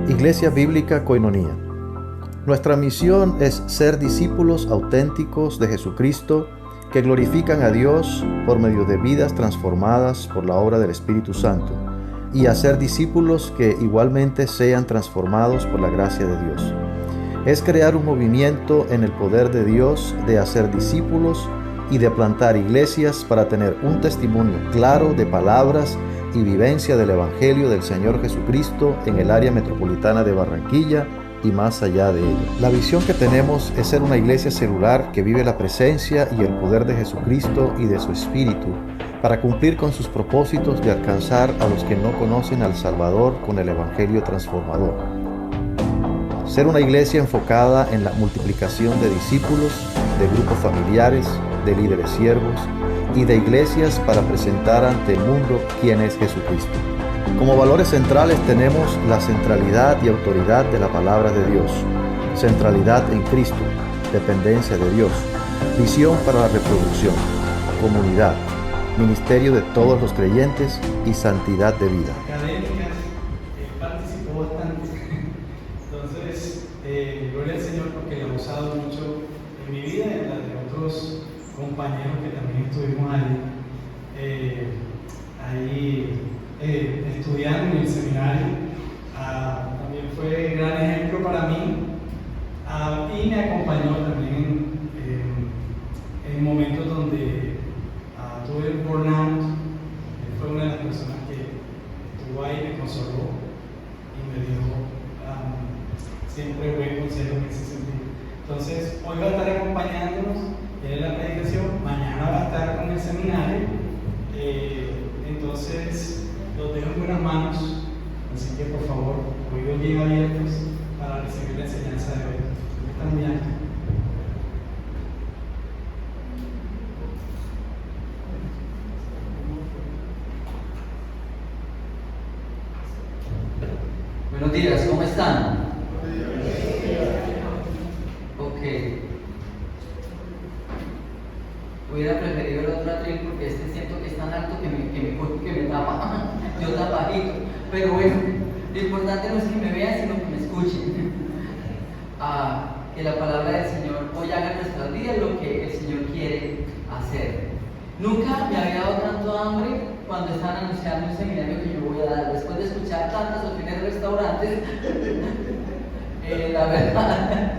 Iglesia Bíblica Koinonía. Nuestra misión es ser discípulos auténticos de Jesucristo que glorifican a Dios por medio de vidas transformadas por la obra del Espíritu Santo y hacer discípulos que igualmente sean transformados por la gracia de Dios. Es crear un movimiento en el poder de Dios de hacer discípulos y de plantar iglesias para tener un testimonio claro de palabras y vivencia del Evangelio del Señor Jesucristo en el área metropolitana de Barranquilla y más allá de ella. La visión que tenemos es ser una iglesia celular que vive la presencia y el poder de Jesucristo y de su Espíritu para cumplir con sus propósitos de alcanzar a los que no conocen al Salvador con el Evangelio transformador. Ser una iglesia enfocada en la multiplicación de discípulos, de grupos familiares, de líderes siervos y de iglesias para presentar ante el mundo quién es Jesucristo. Como valores centrales tenemos la centralidad y autoridad de la palabra de Dios, centralidad en Cristo, dependencia de Dios, visión para la reproducción, comunidad, ministerio de todos los creyentes y santidad de vida. Académicas, participó bastante. Entonces, gloria al Señor porque le ha usado mucho en mi vida y en la de otros compañeros que también estuvimos ahí estudiando en el seminario. También fue gran ejemplo para mí y me acompañó también en momentos donde tuve el burnout. Fue una de las personas que estuvo ahí, me consoló y me dio siempre buen consejo en ese sentido. Entonces, hoy va a estar acompañándonos en la predicación, mañana va a estar con el seminario. Entonces, los dejo en buenas manos, así que por favor, oídos bien abiertos para recibir la enseñanza de hoy. Está muy alto. Buenos días, ¿cómo están? Ok. Hubiera preferido el otro atril porque este siento que es tan alto que me tapa. Yo tapadito. Pero bueno, lo importante no es que me vean, sino que me escuchen. Que la palabra del Señor hoy haga en nuestras vidas lo que el Señor quiere hacer. Nunca me había dado tanto hambre cuando estaban anunciando un seminario que yo voy a dar. Después de escuchar tantas opiniones de restaurantes, la verdad,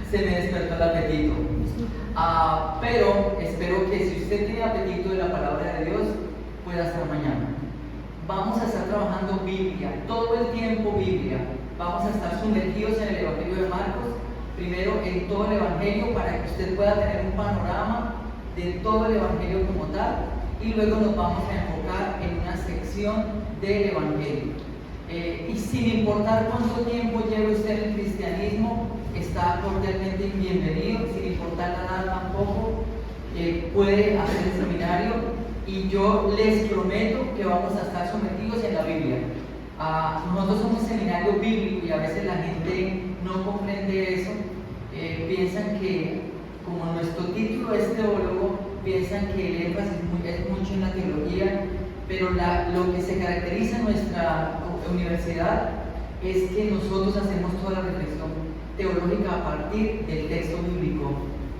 se me despertó el apetito. Pero espero que si usted tiene apetito de la palabra de Dios, pueda estar mañana. Vamos a estar trabajando Biblia, todo el tiempo Biblia. Vamos a estar sumergidos en el Evangelio de Marcos, primero en todo el Evangelio para que usted pueda tener un panorama de todo el Evangelio como tal, y luego nos vamos a enfocar en una sección del Evangelio. Y sin importar cuánto tiempo lleve usted en el cristianismo, está cordialmente bienvenido, sin importar la edad tampoco, puede hacer el seminario y yo les prometo que vamos a estar sometidos en la Biblia. Nosotros somos un seminario bíblico y a veces la gente no comprende eso, piensan que como nuestro título es teólogo, piensan que el énfasis es mucho en la teología, pero lo que se caracteriza en nuestra universidad es que nosotros hacemos toda la reflexión teológica a partir del texto bíblico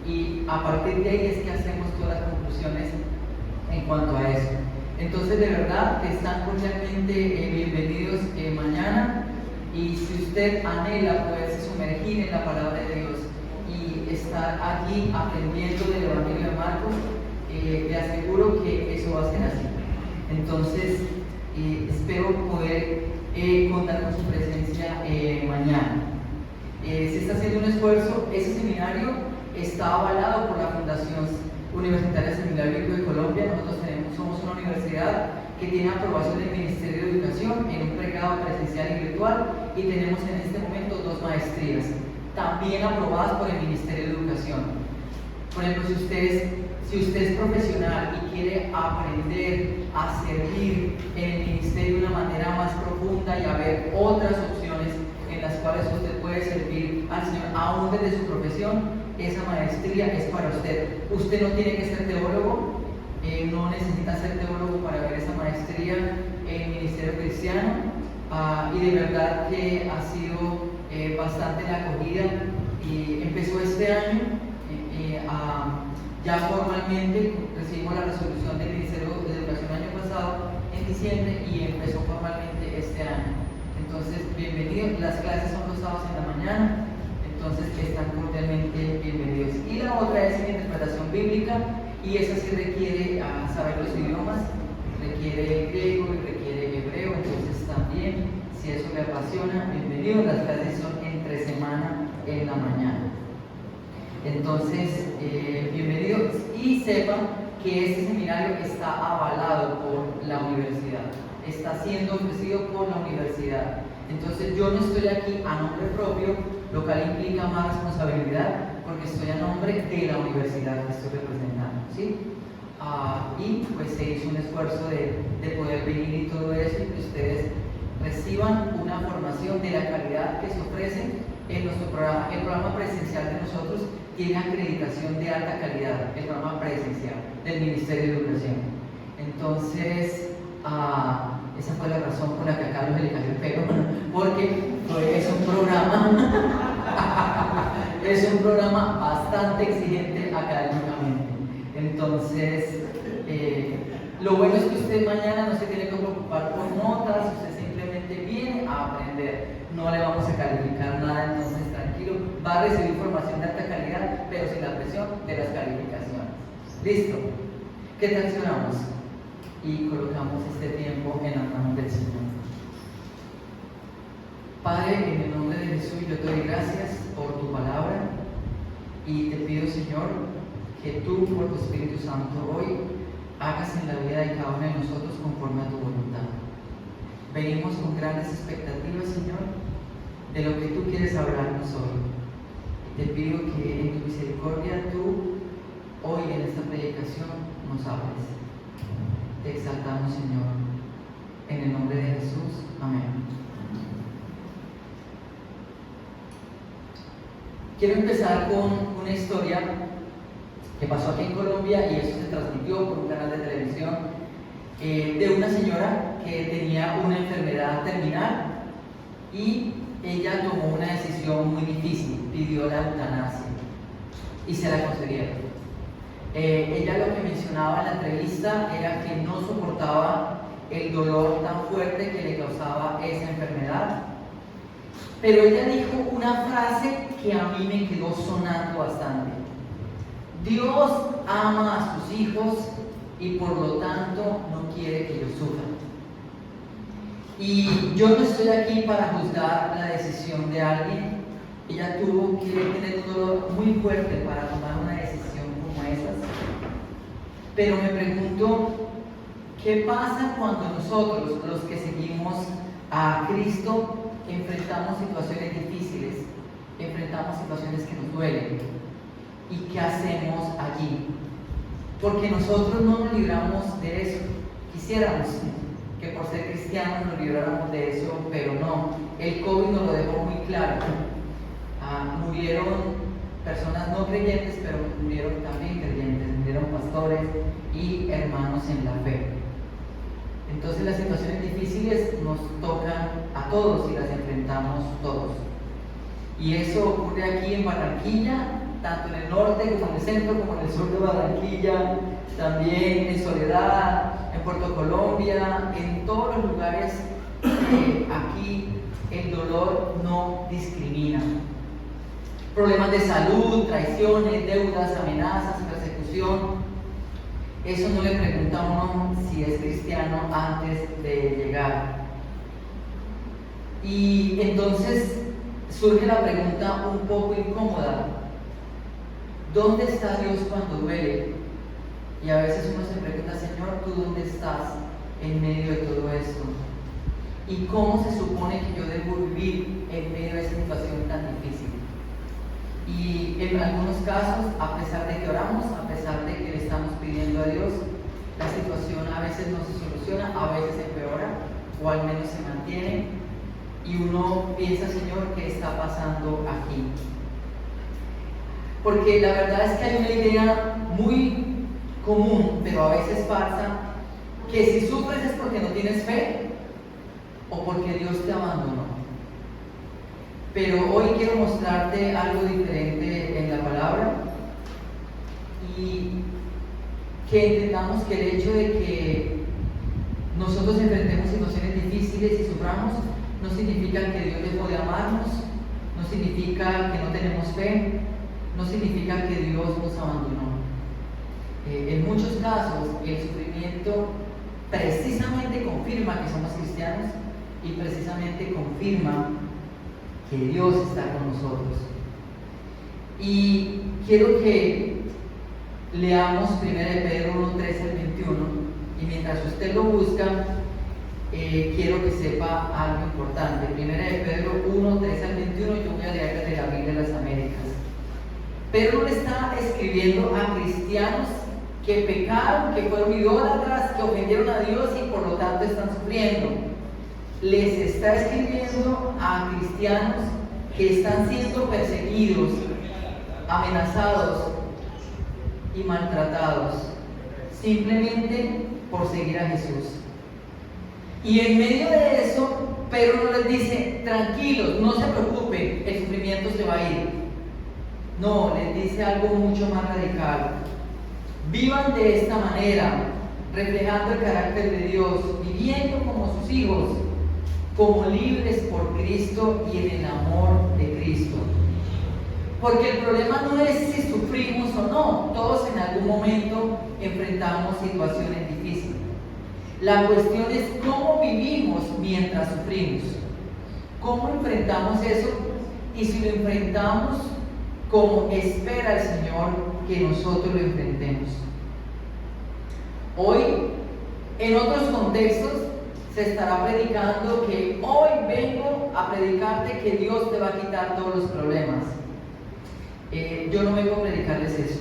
y a partir de ahí es que hacemos todas las conclusiones en cuanto a eso. Entonces, de verdad, están cordialmente bienvenidos mañana, y si usted anhela poderse sumergir en la palabra de Dios y estar allí aprendiendo del Evangelio de Marcos, le aseguro que eso va a ser así. Entonces, espero poder contar con su presencia mañana. Se está haciendo un esfuerzo. Ese seminario está avalado por la Fundación Universitaria Seminario Bíblico de Colombia. Nosotros somos una universidad que tiene aprobación del Ministerio de Educación en un pregrado presencial y virtual, y tenemos en este momento 2 maestrías también aprobadas por el Ministerio de Educación. Por ejemplo, si usted es profesional y quiere aprender a servir en el ministerio de una manera más profunda y a ver otras opciones en las cuales usted puede servir al Señor aún desde su profesión, esa maestría es para usted. Usted no tiene que ser teólogo, no necesita ser teólogo para ver esa maestría en el ministerio cristiano. y de verdad que ha sido bastante la acogida. Y empezó este año, ya formalmente recibimos la resolución del Ministerio de Educación el año pasado, en diciembre, y empezó formalmente este año. Entonces, bienvenidos. Las clases son los sábados en la mañana, entonces están cordialmente bienvenidos. Y la otra es en interpretación bíblica, y esa sí requiere saber los idiomas, requiere griego y requiere hebreo, entonces también, si eso le apasiona, bienvenidos. Las clases son entre semana en la mañana. Entonces, bienvenidos, y sepan que este seminario está avalado por la universidad, está siendo ofrecido por la universidad. Entonces, yo no estoy aquí a nombre propio, lo cual implica más responsabilidad, porque estoy a nombre de la universidad que estoy representando, ¿sí? Y pues se hizo un esfuerzo de poder venir y todo eso, y que ustedes reciban una formación de la calidad que se ofrece en nuestro programa. El programa presencial de nosotros tiene acreditación de alta calidad, el programa presencial del Ministerio de Educación. Entonces, esa fue la razón por la que a Carlos le cayó el pelo, porque es un programa bastante exigente académicamente. Entonces, lo bueno es que usted mañana no se tiene que preocupar por notas, usted simplemente viene a aprender. No le vamos a calificar nada, entonces tranquilo, va a recibir información de alta calidad, pero sin la presión de las calificaciones. ¿Listo? ¿Qué tal si oramos? Y colocamos este tiempo en las manos del Señor. Padre, en el nombre de Jesús, yo te doy gracias por tu palabra, y te pido, Señor, que tú, por tu Espíritu Santo, hoy hagas en la vida de cada uno de nosotros conforme a tu voluntad. Venimos con grandes expectativas, Señor, de lo que tú quieres hablarnos hoy. Te pido que en tu misericordia tú, hoy en esta predicación, nos hables. Te exaltamos, Señor, en el nombre de Jesús. Amén. Quiero empezar con una historia que pasó aquí en Colombia, y eso se transmitió por un canal de televisión, de una señora que tenía una enfermedad terminal, y ella tomó una decisión muy difícil, pidió la eutanasia y se la concedieron. Ella lo que mencionaba en la entrevista era que no soportaba el dolor tan fuerte que le causaba esa enfermedad, pero ella dijo una frase que a mí me quedó sonando bastante: Dios ama a sus hijos y por lo tanto no quiere que ellos sufran. Y yo no estoy aquí para juzgar la decisión de alguien. Ella tuvo que tener un dolor muy fuerte para tomar una decisión como esas. Pero me pregunto, ¿qué pasa cuando nosotros, los que seguimos a Cristo, enfrentamos situaciones difíciles, enfrentamos situaciones que nos duelen? ¿Y qué hacemos allí? Porque nosotros no nos libramos de eso. Quisiéramos que por ser cristianos nos libráramos de eso, pero no. El COVID nos lo dejó muy claro. Murieron personas no creyentes, pero murieron también creyentes, murieron pastores y hermanos en la fe. Entonces las situaciones difíciles nos tocan a todos y las enfrentamos todos. Y eso ocurre aquí en Barranquilla, tanto en el norte como en el centro, como en el sur de Barranquilla, también en Soledad, en Puerto Colombia, en todos los lugares. Aquí el dolor no discrimina. Problemas de salud, traiciones, deudas, amenazas, persecución. Eso no le pregunta a uno si es cristiano antes de llegar. Y entonces surge la pregunta un poco incómoda: ¿dónde está Dios cuando duele? Y a veces uno se pregunta: Señor, ¿tú dónde estás en medio de todo esto? ¿Y cómo se supone que yo debo vivir en medio de esta situación tan difícil? Y en algunos casos, a pesar de que oramos, a pesar de que le estamos pidiendo a Dios, la situación a veces no se soluciona, a veces empeora, o al menos se mantiene, y uno piensa: Señor, ¿qué está pasando aquí? Porque la verdad es que hay una idea muy común, pero a veces falsa, que si sufres es porque no tienes fe, o porque Dios te abandonó. Pero hoy quiero mostrarte algo diferente en la palabra y que entendamos que el hecho de que nosotros enfrentemos situaciones difíciles y suframos no significa que Dios dejó de amarnos, no significa que no tenemos fe, no significa que Dios nos abandonó. En muchos casos el sufrimiento precisamente confirma que somos cristianos y precisamente confirma que Dios está con nosotros. Y quiero que leamos 1 Pedro 1, 13 al 21, y mientras usted lo busca, quiero que sepa algo importante. 1 Pedro 1, 13 al 21, yo voy a leer desde la Biblia de las Américas. Pedro le está escribiendo a cristianos que pecaron, que fueron idólatras, que ofendieron a Dios y por lo tanto están sufriendo. Les está escribiendo a cristianos que están siendo perseguidos, amenazados y maltratados, simplemente por seguir a Jesús. Y en medio de eso, Pedro no les dice, tranquilos, no se preocupen, el sufrimiento se va a ir. No, les dice algo mucho más radical. Vivan de esta manera, reflejando el carácter de Dios, viviendo como sus hijos, como libres por Cristo y en el amor de Cristo. Porque el problema no es si sufrimos o no, todos en algún momento enfrentamos situaciones difíciles. La cuestión es cómo vivimos mientras sufrimos, cómo enfrentamos eso y si lo enfrentamos como espera el Señor que nosotros lo enfrentemos. Hoy, en otros contextos, se estará predicando que hoy vengo a predicarte que Dios te va a quitar todos los problemas. Yo no vengo a predicarles eso,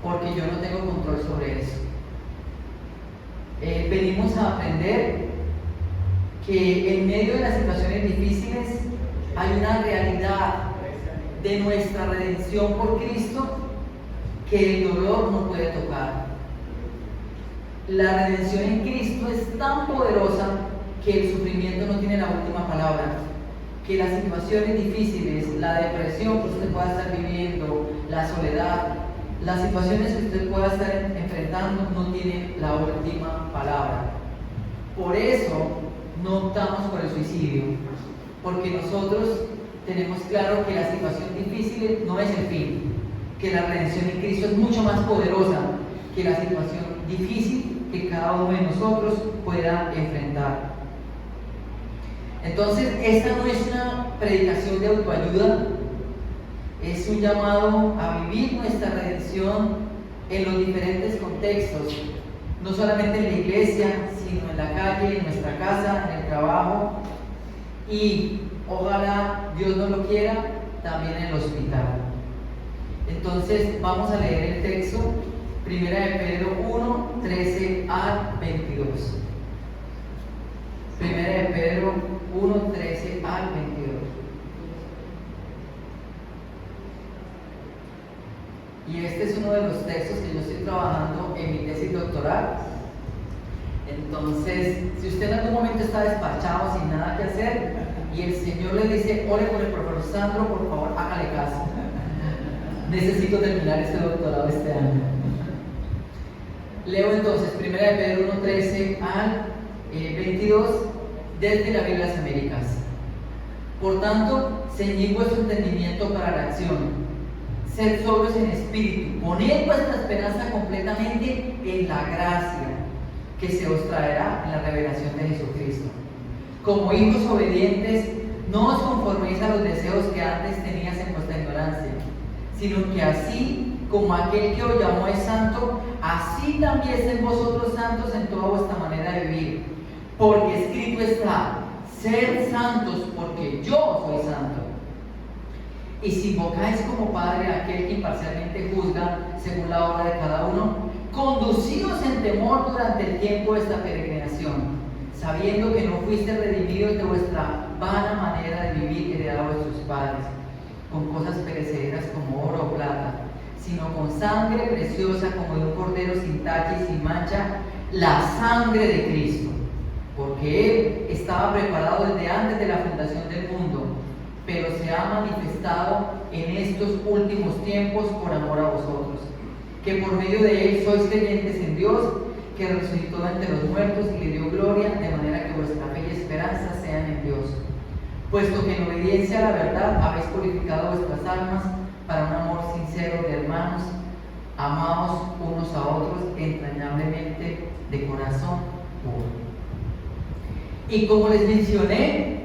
porque yo no tengo control sobre eso. Venimos a aprender que en medio de las situaciones difíciles hay una realidad de nuestra redención por Cristo que el dolor no puede tocar. La redención en Cristo es tan poderosa que el sufrimiento no tiene la última palabra, que las situaciones difíciles, la depresión que usted pueda estar viviendo, la soledad, las situaciones que usted pueda estar enfrentando no tienen la última palabra. Por eso no optamos por el suicidio, porque nosotros tenemos claro que la situación difícil no es el fin, que la redención en Cristo es mucho más poderosa que la situación difícil que cada uno de nosotros pueda enfrentar. Entonces, esta no es una predicación de autoayuda, es un llamado a vivir nuestra redención en los diferentes contextos, no solamente en la iglesia, sino en la calle, en nuestra casa, en el trabajo y, ojalá Dios no lo quiera, también en el hospital. Entonces, vamos a leer el texto, 1 Pedro 1, 13 al 22. 1 Pedro 1, 13 al 22. Y este es uno de los textos que yo estoy trabajando en mi tesis doctoral. Entonces, si usted en algún momento está despachado sin nada que hacer y el Señor le dice, ore por el profesor Sandro, por favor, hágale caso. Necesito terminar este doctorado este año. Leo entonces 1 Pedro 1, 13 al 22 desde la Biblia de las Américas. Por tanto, ceñid vuestro entendimiento para la acción. Sed sobrios en espíritu, poned vuestra esperanza completamente en la gracia que se os traerá en la revelación de Jesucristo. Como hijos obedientes, no os conforméis a los deseos que antes tenías en vuestra ignorancia, sino que así como aquel que os llamó es santo, así también sed vosotros santos en toda vuestra manera de vivir. Porque escrito está, sed santos porque yo soy santo. Y si invocáis como Padre a aquel que imparcialmente juzga según la obra de cada uno, conducíos en temor durante el tiempo de esta peregrinación, sabiendo que no fuiste redimidos de vuestra vana manera de vivir heredada de vuestros padres, con cosas perecederas como oro o plata, sino con sangre preciosa como de un cordero sin tacha y sin mancha, la sangre de Cristo, porque Él estaba preparado desde antes de la fundación del mundo, pero se ha manifestado en estos últimos tiempos por amor a vosotros, que por medio de Él sois creyentes en Dios, que resucitó entre los muertos y le dio gloria, de manera que vuestra fe y esperanza sean en Dios. Puesto que en obediencia a la verdad habéis purificado vuestras almas para un amor sincero de hermanos, amaos unos a otros entrañablemente de corazón puro. Y como les mencioné,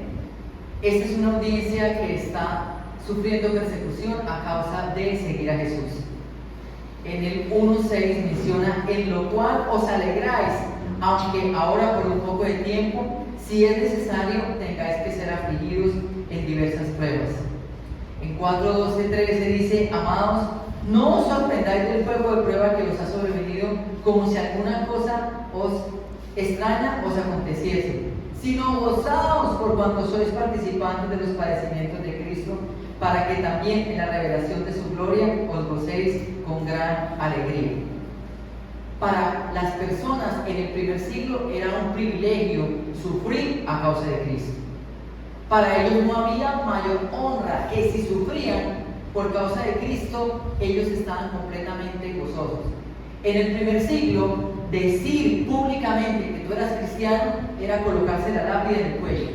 esta es una audiencia que está sufriendo persecución a causa de seguir a Jesús. En el 1:6 menciona: en lo cual os alegráis, aunque ahora por un poco de tiempo, si es necesario, tengáis que ser afligidos en diversas pruebas. En 4:12-13 dice: amados, no os sorprendáis del fuego de prueba que os ha sobrevenido, como si alguna cosa os extraña os aconteciese, sino gozaos por cuanto sois participantes de los padecimientos de Cristo, para que también en la revelación de su gloria os gocéis con gran alegría. Para las personas en el primer siglo era un privilegio sufrir a causa de Cristo. Para ellos no había mayor honra que si sufrían por causa de Cristo, ellos estaban completamente gozosos. En el primer siglo, decir públicamente que tú eras cristiano era colocarse la lápida en el cuello,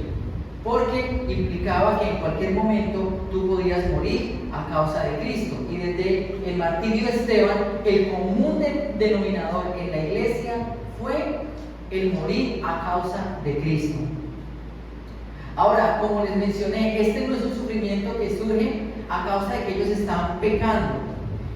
porque implicaba que en cualquier momento tú podías morir a causa de Cristo. Y desde el martirio de Esteban, el común denominador en la iglesia fue el morir a causa de Cristo. Ahora, como les mencioné, este no es un sufrimiento que surge a causa de que ellos estaban pecando.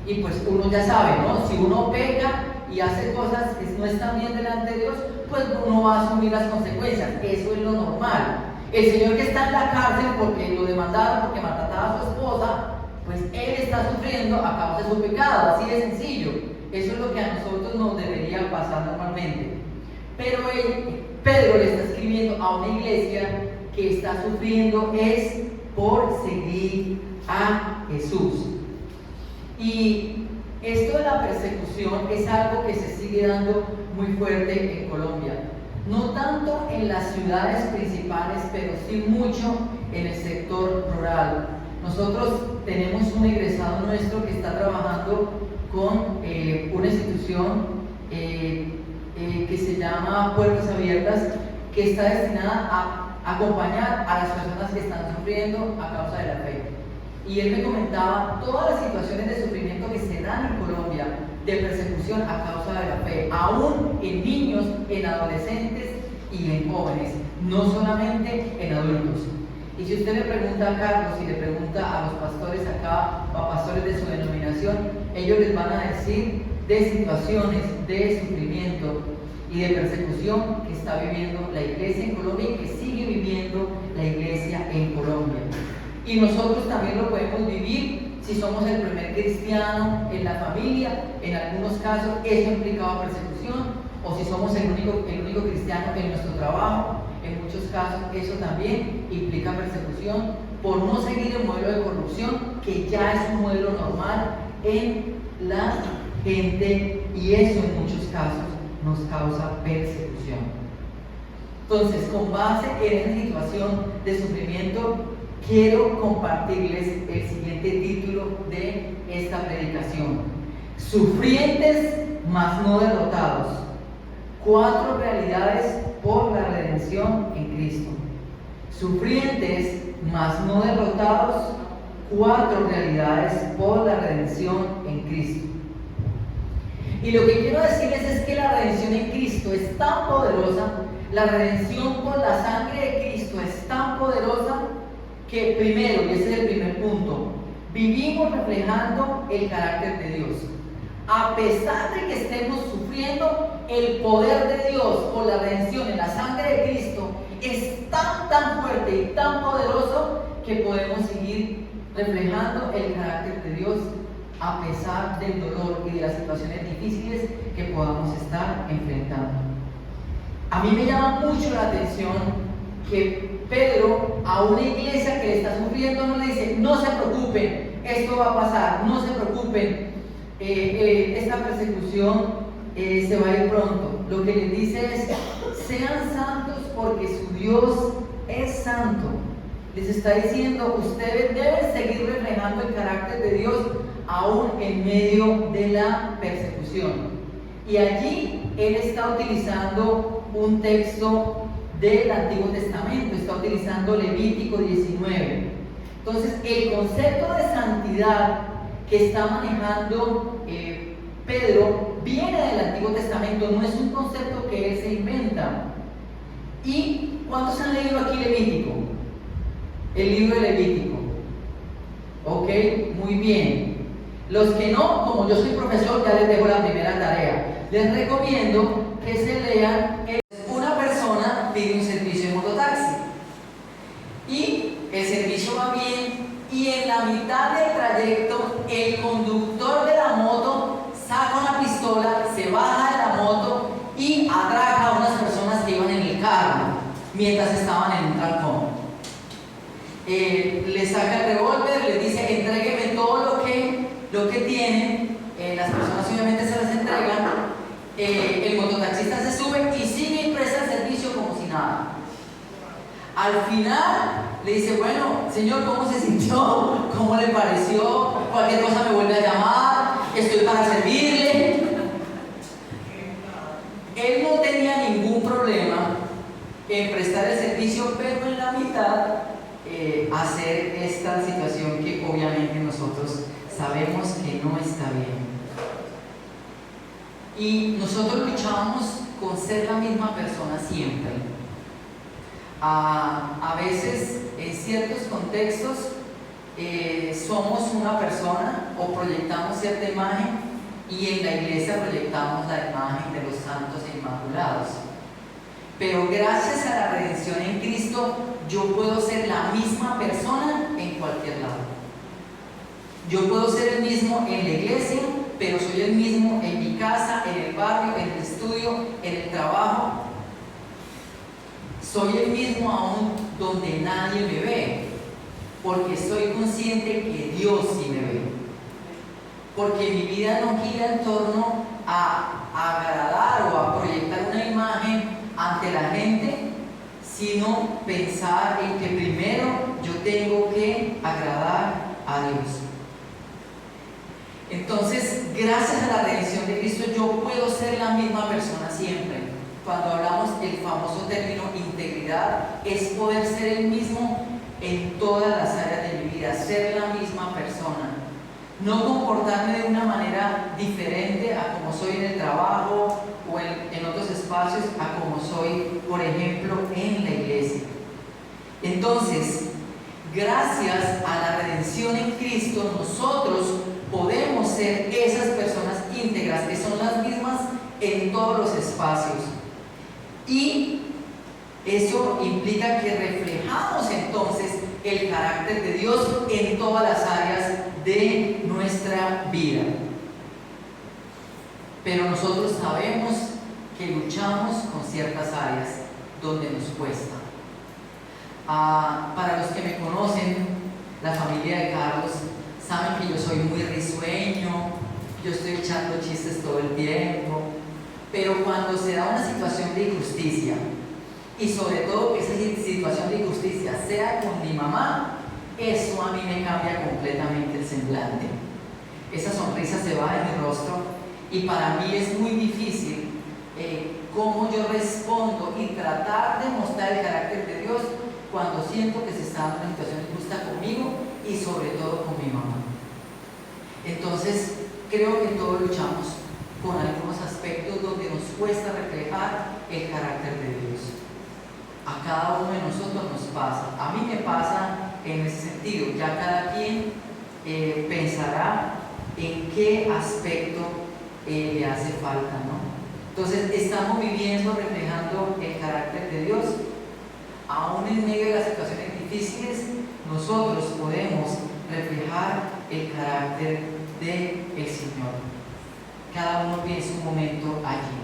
Y pues uno ya sabe, ¿no? Si uno peca y hace cosas que no están bien delante de Dios, pues uno va a asumir las consecuencias. Eso es lo normal. El señor que está en la cárcel porque lo demandaron porque maltrataba a su esposa, pues él está sufriendo a causa de su pecado, así de sencillo. Eso es lo que a nosotros nos debería pasar normalmente. Pero Pedro le está escribiendo a una iglesia que está sufriendo es por seguir a Jesús. Y esto de la persecución es algo que se sigue dando muy fuerte en Colombia. No tanto en las ciudades principales, pero sí mucho en el sector rural. Nosotros tenemos un egresado nuestro que está trabajando con una institución que se llama Puertas Abiertas, que está destinada a acompañar a las personas que están sufriendo a causa de la fe. Y él me comentaba todas las situaciones de sufrimiento que se dan en Colombia, de persecución a causa de la fe, aún en niños, en adolescentes y en jóvenes, no solamente en adultos. Y si usted le pregunta a Carlos y le pregunta a los pastores acá, o a pastores de su denominación, ellos les van a decir de situaciones de sufrimiento y de persecución que está viviendo la iglesia en Colombia y que sigue viviendo la iglesia en Colombia. Y nosotros también lo podemos vivir si somos el primer cristiano en la familia. En algunos casos eso ha implicado persecución, o si somos el único cristiano en nuestro trabajo, en muchos casos eso también implica persecución por no seguir el modelo de corrupción, que ya es un modelo normal en la gente, y eso en muchos casos nos causa persecución. Entonces, con base en esa situación de sufrimiento, quiero compartirles el siguiente título de esta predicación: Sufrientes mas no derrotados. 4 realidades por la redención en Cristo. Sufrientes mas no derrotados. 4 realidades por la redención en Cristo. Y lo que quiero decirles es que la redención en Cristo es tan poderosa, la redención por la sangre de Cristo es tan poderosa, que primero, y ese es el primer punto, vivimos reflejando el carácter de Dios. A pesar de que estemos sufriendo, el poder de Dios por la redención en la sangre de Cristo es tan fuerte y tan poderoso que podemos seguir reflejando el carácter de Dios a pesar del dolor y de las situaciones difíciles que podamos estar enfrentando. A mí me llama mucho la atención que Pedro a una iglesia que le está sufriendo no le dice: no se preocupen, esto va a pasar, no se preocupen, esta persecución se va a ir pronto. Lo que les dice es: sean santos porque su Dios es santo. Les está diciendo, ustedes deben seguir reflejando el carácter de Dios aún en medio de la persecución. Y allí él está utilizando un texto del Antiguo Testamento, está utilizando Levítico 19. Entonces, el concepto de santidad que está manejando Pedro viene del Antiguo Testamento, no es un concepto que él se inventa. ¿Y cuántos han leído aquí Levítico? El libro de Levítico. Ok, muy bien. Los que no, como yo soy profesor, ya les dejo la primera tarea. Les recomiendo que se lean. Una persona pide un servicio en mototaxi y el servicio va bien, y en la mitad del trayecto el conductor de la moto saca una pistola, se baja de la moto y atraca a unas personas que iban en el carro mientras estaban en un trancón. Le saca el revólver, les dice: entrégueme todo lo que tienen. Las personas obviamente se las entregan. El mototaxista se sube y sigue y presta el servicio como si nada. Al final le dice: bueno, señor, ¿cómo se sintió? ¿Cómo le pareció? Cualquier cosa me vuelve a llamar, estoy para servirle. Él no tenía ningún problema en prestar el servicio, pero en la mitad hacer esta situación que obviamente nosotros sabemos que no está bien. Y nosotros luchábamos con ser la misma persona siempre. A veces, en ciertos contextos, somos una persona o proyectamos cierta imagen, y en la iglesia proyectamos la imagen de los santos e inmaculados. Pero gracias a la redención en Cristo, yo puedo ser la misma persona en cualquier lado. Yo puedo ser el mismo en la iglesia, pero soy el mismo en mi casa, en el barrio, en el estudio, en el trabajo. Soy el mismo aún donde nadie me ve, porque soy consciente que Dios sí me ve. Porque mi vida no gira en torno a agradar o a proyectar una imagen ante la gente, sino pensar en que primero yo tengo que agradar a Dios. Entonces, gracias a la redención de Cristo, yo puedo ser la misma persona siempre. Cuando hablamos del famoso término integridad, es poder ser el mismo en todas las áreas de mi vida, ser la misma persona. No comportarme de una manera diferente a como soy en el trabajo o en otros espacios, a como soy, por ejemplo, en la iglesia. Entonces, gracias a la redención en Cristo, nosotros podemos ser esas personas íntegras que son las mismas en todos los espacios. Y eso implica que reflejamos entonces el carácter de Dios en todas las áreas de nuestra vida. Pero nosotros sabemos que luchamos con ciertas áreas donde nos cuesta. Para los que me conocen, la familia de Carlos, saben que yo soy muy risueño, yo estoy echando chistes todo el tiempo, pero cuando se da una situación de injusticia, y sobre todo que esa situación de injusticia sea con mi mamá, eso a mí me cambia completamente el semblante. Esa sonrisa se va de mi rostro, y para mí es muy difícil cómo yo respondo y tratar de mostrar el carácter de Dios cuando siento que se está dando una situación injusta conmigo y sobre todo con mi mamá. Entonces, creo que todos luchamos con algunos aspectos donde nos cuesta reflejar el carácter de Dios. A cada uno de nosotros nos pasa. A mí me pasa en ese sentido. Ya cada quien pensará en qué aspecto le hace falta, ¿no? Entonces, estamos viviendo, reflejando el carácter de Dios. Aún en medio de las situaciones difíciles, nosotros podemos reflejar el carácter del Señor. Cada uno piensa un momento allí.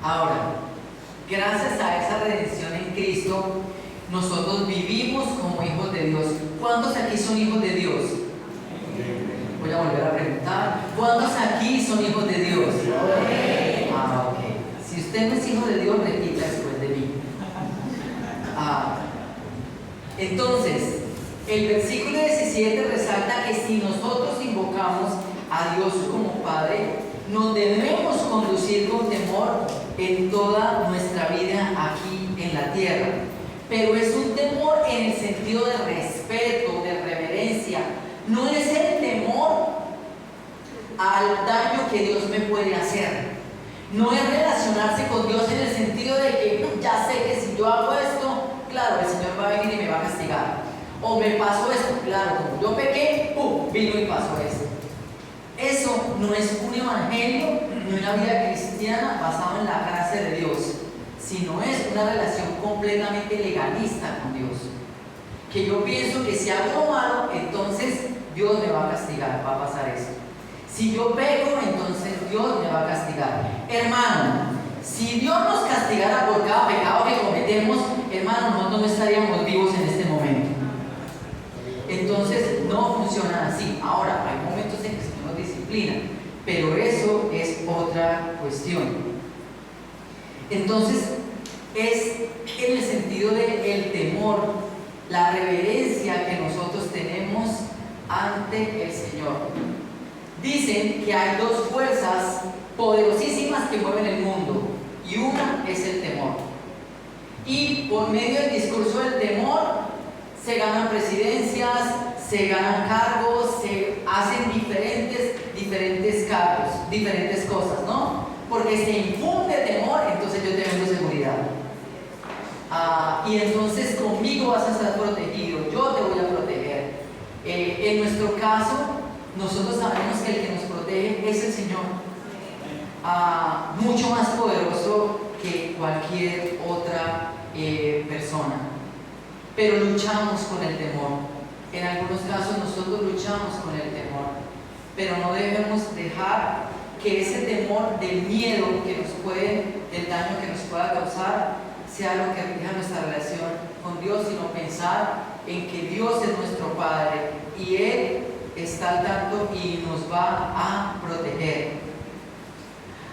Ahora, gracias a esa redención en Cristo, nosotros vivimos como hijos de Dios. ¿Cuántos aquí son hijos de Dios? voy a volver a preguntar. ¿Cuántos aquí son hijos de Dios? Ok. Si usted no es hijo de Dios, repita después de mí. Entonces, el versículo 17 resalta que si nosotros invocamos a Dios como Padre, nos debemos conducir con temor en toda nuestra vida aquí en la tierra. Pero es un temor en el sentido de respeto, de reverencia. No es el temor al daño que Dios me puede hacer. No es relacionarse con Dios en el sentido de que ya sé que si yo hago esto, claro, el Señor va a venir y me va a castigar. O me pasó esto, claro, como yo pequé, ¡pum!, vino y pasó esto. Eso no es un evangelio ni una vida cristiana basada en la gracia de Dios, sino es una relación completamente legalista con Dios. Que yo pienso que si hago malo, entonces Dios me va a castigar, va a pasar esto. Si yo peco, entonces Dios me va a castigar. Hermano, si Dios nos castigara por cada pecado que cometemos, hermano, nosotros no estaríamos vivos en este momento. Entonces no funciona así. Ahora, hay momentos en que el Señor nos disciplina, pero eso es otra cuestión. Entonces, es en el sentido del temor, la reverencia que nosotros tenemos ante el Señor. Dicen que hay dos fuerzas poderosísimas que mueven el mundo, y una es el temor. Y por medio del discurso del temor se ganan presidencias, se ganan cargos, se hacen diferentes cargos, diferentes cosas, ¿no? Porque se infunde temor, entonces yo te vendo seguridad. Y entonces conmigo vas a estar protegido, yo te voy a proteger. En nuestro caso, nosotros sabemos que el que nos protege es el Señor, mucho más poderoso que cualquier otra persona. Pero luchamos con el temor. En algunos casos nosotros luchamos con el temor, pero no debemos dejar que ese temor del miedo del daño que nos pueda causar, sea lo que rija nuestra relación con Dios, sino pensar en que Dios es nuestro Padre y Él está al tanto y nos va a proteger.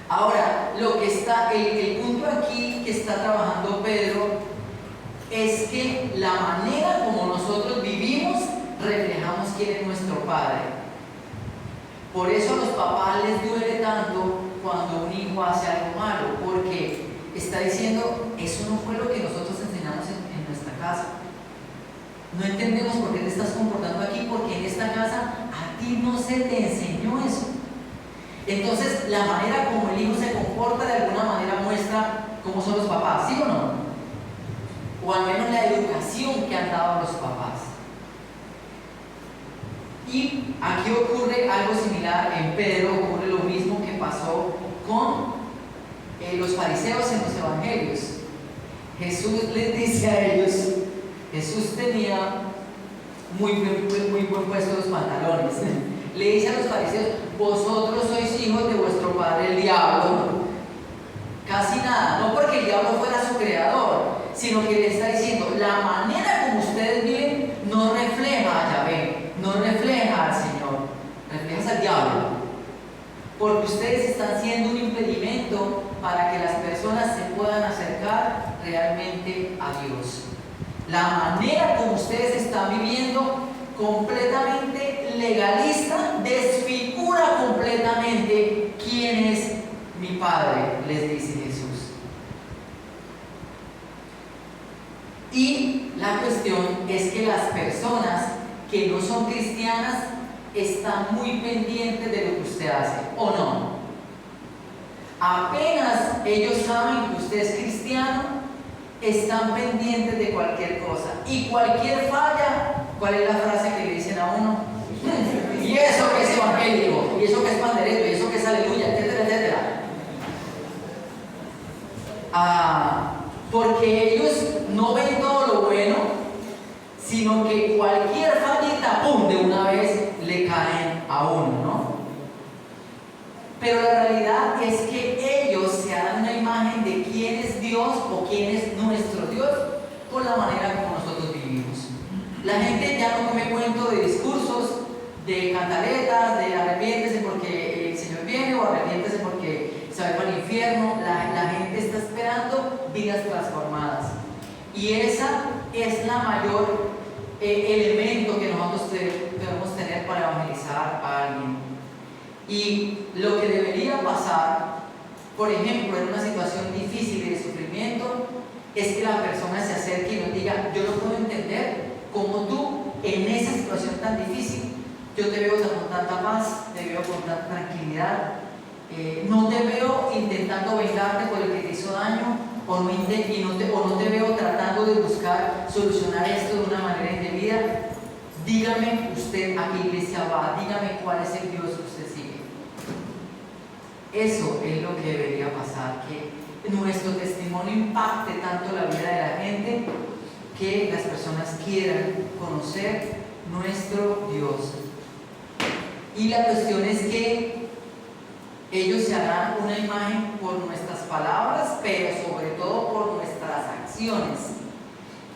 Ahora, el punto aquí que está trabajando Pedro es que la manera como nosotros vivimos reflejamos quién es nuestro Padre. Por eso a los papás les duele tanto cuando un hijo hace algo malo, porque está diciendo, eso no fue lo que nosotros enseñamos en nuestra casa. No entendemos por qué te estás comportando aquí, porque en esta casa a ti no se te enseñó eso. Entonces, la manera como el hijo se comporta de alguna manera muestra cómo son los papás, ¿sí o no? O al menos la educación que han dado los papás. Y aquí ocurre algo similar en Pedro, ocurre lo mismo que pasó con los fariseos en los evangelios. Jesús les dice a ellos, Jesús tenía muy buen puesto los pantalones. Le dice a los fariseos, vosotros sois hijos de vuestro padre el diablo. Casi nada, no porque el diablo fuera su creador, sino que le está diciendo, la manera como ustedes viven no refleja a Yahvé, no refleja al Señor, refleja al diablo, porque ustedes están siendo un impedimento para que las personas se puedan acercar realmente a Dios. La manera como ustedes están viviendo, completamente legalista, desfigura completamente quién es mi Padre, les dice Jesús. Y la cuestión es que las personas que no son cristianas están muy pendientes de lo que usted hace, ¿o no? Apenas ellos saben que usted es cristiano, están pendientes de cualquier cosa. Y cualquier falla, ¿cuál es la frase que le dicen a uno? Y eso que es evangélico, y eso que es pandereta, y eso que es aleluya, etcétera, etcétera. Porque ellos no ven todo lo bueno, sino que cualquier fallita, ¡pum!, de una vez le caen a uno, ¿no? Pero la realidad es que ellos se dan una imagen de quién es Dios o quién es nuestro Dios por la manera como nosotros vivimos. La gente ya no me cuento de discursos de cantaletas, de arrepiéntese porque el Señor viene, o arrepiéntese porque se va para el infierno. La gente está esperando vidas transformadas. Y esa es la mayor elemento que nosotros debemos tener para evangelizar a alguien. Y lo que debería pasar, por ejemplo, en una situación difícil y de sufrimiento, es que la persona se acerque y nos diga: yo no puedo entender cómo tú, en esa situación tan difícil, yo te veo con tanta paz, te veo con tanta tranquilidad, no te veo intentando vengarte por el que te hizo daño, o no te veo tratando de buscar solucionar esto de una manera indebida. Dígame usted a qué iglesia va, dígame cuál es el Dios que usted sigue. Eso es lo que debería pasar, que nuestro testimonio impacte tanto la vida de la gente, que las personas quieran conocer nuestro Dios. Y la cuestión es que ellos se harán una imagen por nuestras palabras, pero sobre todo por nuestras acciones,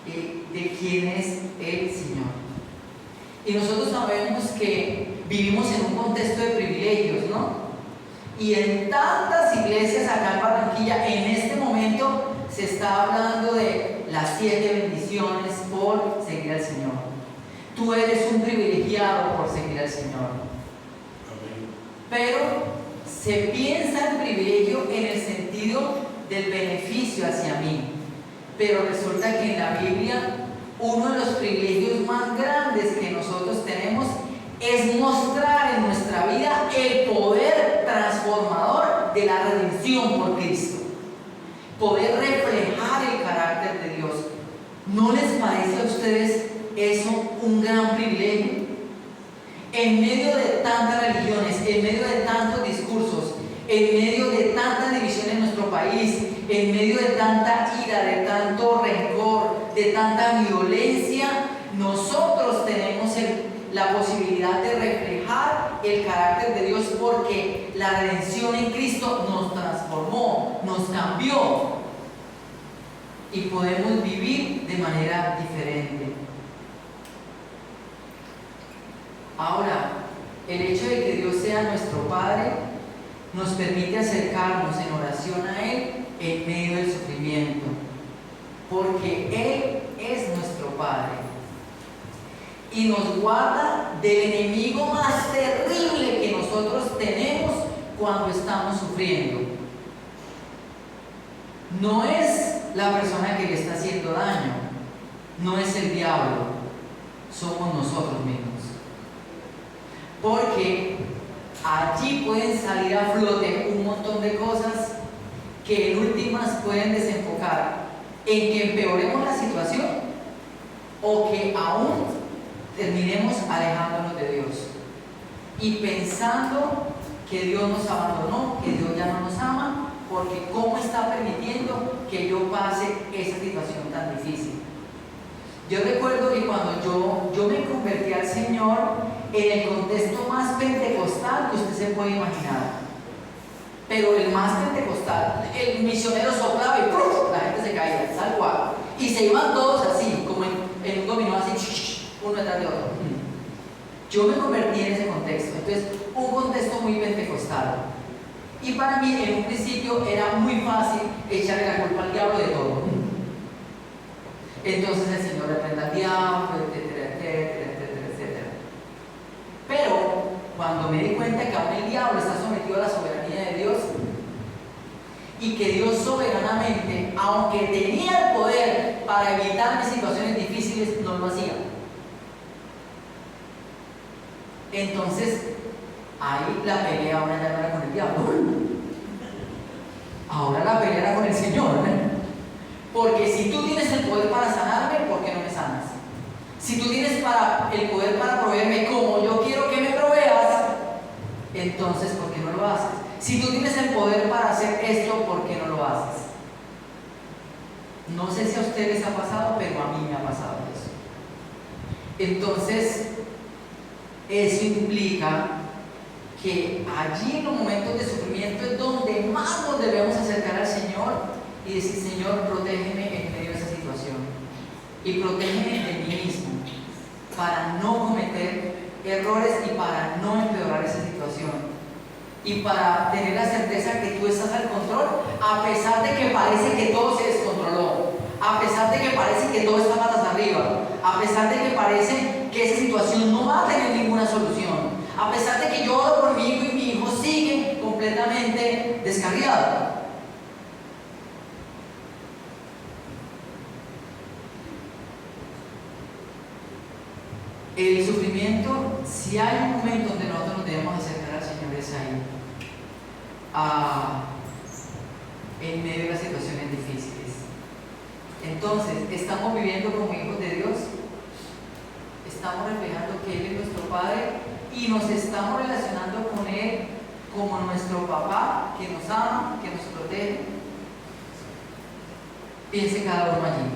de quién es el Señor. Y nosotros sabemos que vivimos en un contexto de privilegios, ¿no? Y en tantas iglesias acá en Barranquilla, en este momento se está hablando de las 7 bendiciones por seguir al Señor. Tú eres un privilegiado por seguir al Señor. Pero se piensa en privilegio en el sentido del beneficio hacia mí. Pero resulta que en la Biblia uno de los privilegios más grandes que nosotros tenemos es mostrar en nuestra vida el poder transformador de la redención por Cristo. Poder reflejar el carácter de Dios. ¿No les parece a ustedes eso un gran privilegio? En medio de tantas religiones, en medio de tantos discursos, en medio de tanta división en nuestro país, en medio de tanta ira, de tanto rencor, de tanta violencia, nosotros tenemos la posibilidad de reflejar el carácter de Dios, porque la redención en Cristo nos transformó, nos cambió, y podemos vivir de manera diferente. Ahora, el hecho de que Dios sea nuestro Padre nos permite acercarnos en oración a Él en medio del sufrimiento, porque Él es nuestro Padre y nos guarda del enemigo más terrible que nosotros tenemos cuando estamos sufriendo. No es la persona que le está haciendo daño, no es el diablo, somos nosotros mismos. Porque allí pueden salir a flote un montón de cosas que en últimas pueden desenfocar en que empeoremos la situación, o que aún terminemos alejándonos de Dios y pensando que Dios nos abandonó, que Dios ya no nos ama, porque ¿cómo está permitiendo que yo pase esa situación tan difícil? Yo recuerdo que cuando yo me convertí al Señor, en el contexto más pentecostal que usted se puede imaginar, pero el más pentecostal, el misionero soplaba y ¡pruf!, la gente se caía, tal cual, y se iban todos así, como en un dominó, así, uno detrás de otro. Yo me convertí en ese contexto, entonces un contexto muy pentecostal, y para mí en un principio era muy fácil echarle la culpa al diablo de todo. Entonces el Señor reprenda al diablo, etcétera, etcétera, etcétera, etcétera. Pero cuando me di cuenta que aún el diablo está sometido a la soberanía de Dios, y que Dios soberanamente, aunque tenía el poder para evitarme situaciones difíciles, no lo hacía. Entonces, ahí la pelea ahora ya no era con el diablo, ahora la pelea era con el Señor, ¿eh? Porque si tú tienes el poder para sanarme, ¿por qué no me sanas? Si tú tienes el poder para proveerme como yo quiero que me proveas, entonces ¿por qué no lo haces? Si tú tienes el poder para hacer esto, ¿por qué no lo haces? No sé si a ustedes ha pasado, pero a mí me ha pasado eso. Entonces, eso implica que allí en los momentos de sufrimiento es donde más nos debemos acercar al Señor y decir: Señor, protégeme en medio de esa situación y protégeme de mí mismo para no cometer errores y para no empeorar esa situación. Y para tener la certeza que tú estás al control, a pesar de que parece que todo se descontroló, a pesar de que parece que todo está patas arriba, a pesar de que parece que esa situación no va a tener ninguna solución, a pesar de que yo oro por mi hijo y mi hijo sigue completamente descarriado. El sufrimiento, si hay un momento donde nosotros nos debemos acercar al Señor, es ahí, en medio de las situaciones difíciles. Entonces, ¿estamos viviendo como hijos de Dios? ¿Estamos reflejando que Él es nuestro Padre y nos estamos relacionando con Él como nuestro papá que nos ama, que nos protege? Piense cada uno allí.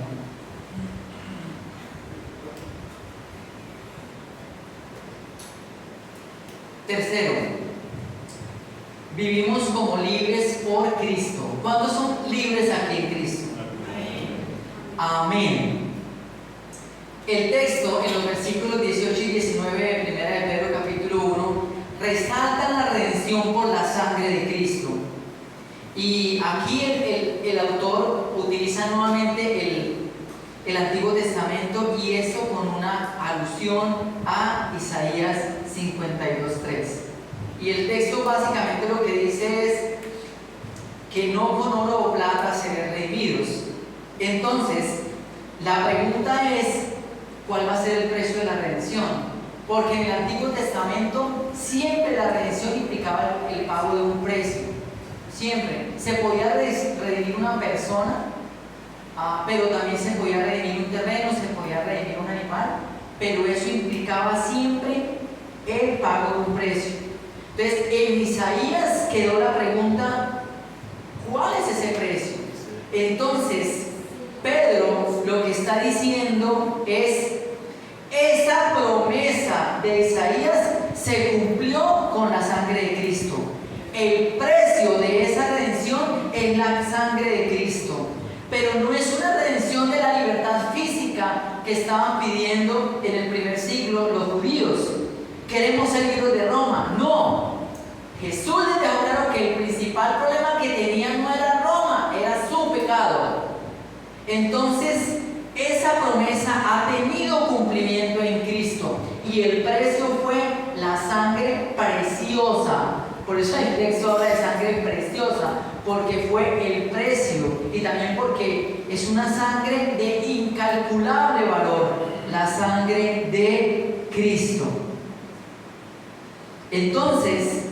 Tercero, vivimos como libres por Cristo. ¿Cuántos son libres aquí en Cristo? Amén. El texto en los versículos 18 y 19 de 1 de Pedro capítulo 1 resalta la redención por la sangre de Cristo. Y aquí el autor utiliza nuevamente el Antiguo Testamento, y eso con una alusión a Isaías 52:3. Y el texto básicamente lo que dice es que no con oro o plata serán redimidos. Entonces, la pregunta es, ¿cuál va a ser el precio de la redención? Porque en el Antiguo Testamento siempre la redención implicaba el pago de un precio. Siempre. Se podía redimir una persona, pero también se podía redimir un terreno, se podía redimir un animal, pero eso implicaba siempre el pago de un precio. Entonces, en Isaías quedó la pregunta, ¿cuál es ese precio? Entonces, Pedro lo que está diciendo es, esa promesa de Isaías se cumplió con la sangre de Cristo. El precio de esa redención es la sangre de Cristo. Pero no es una redención de la libertad física que estaban pidiendo en el primer siglo los judíos. Queremos ser libres de Roma. No. Jesús les dejó claro que el principal problema que tenían no era Roma, era su pecado. Entonces, esa promesa ha tenido cumplimiento en Cristo. Y el precio fue la sangre preciosa. Por eso el texto habla de sangre preciosa, porque fue el precio, y también porque es una sangre de incalculable valor, la sangre de Cristo. Entonces,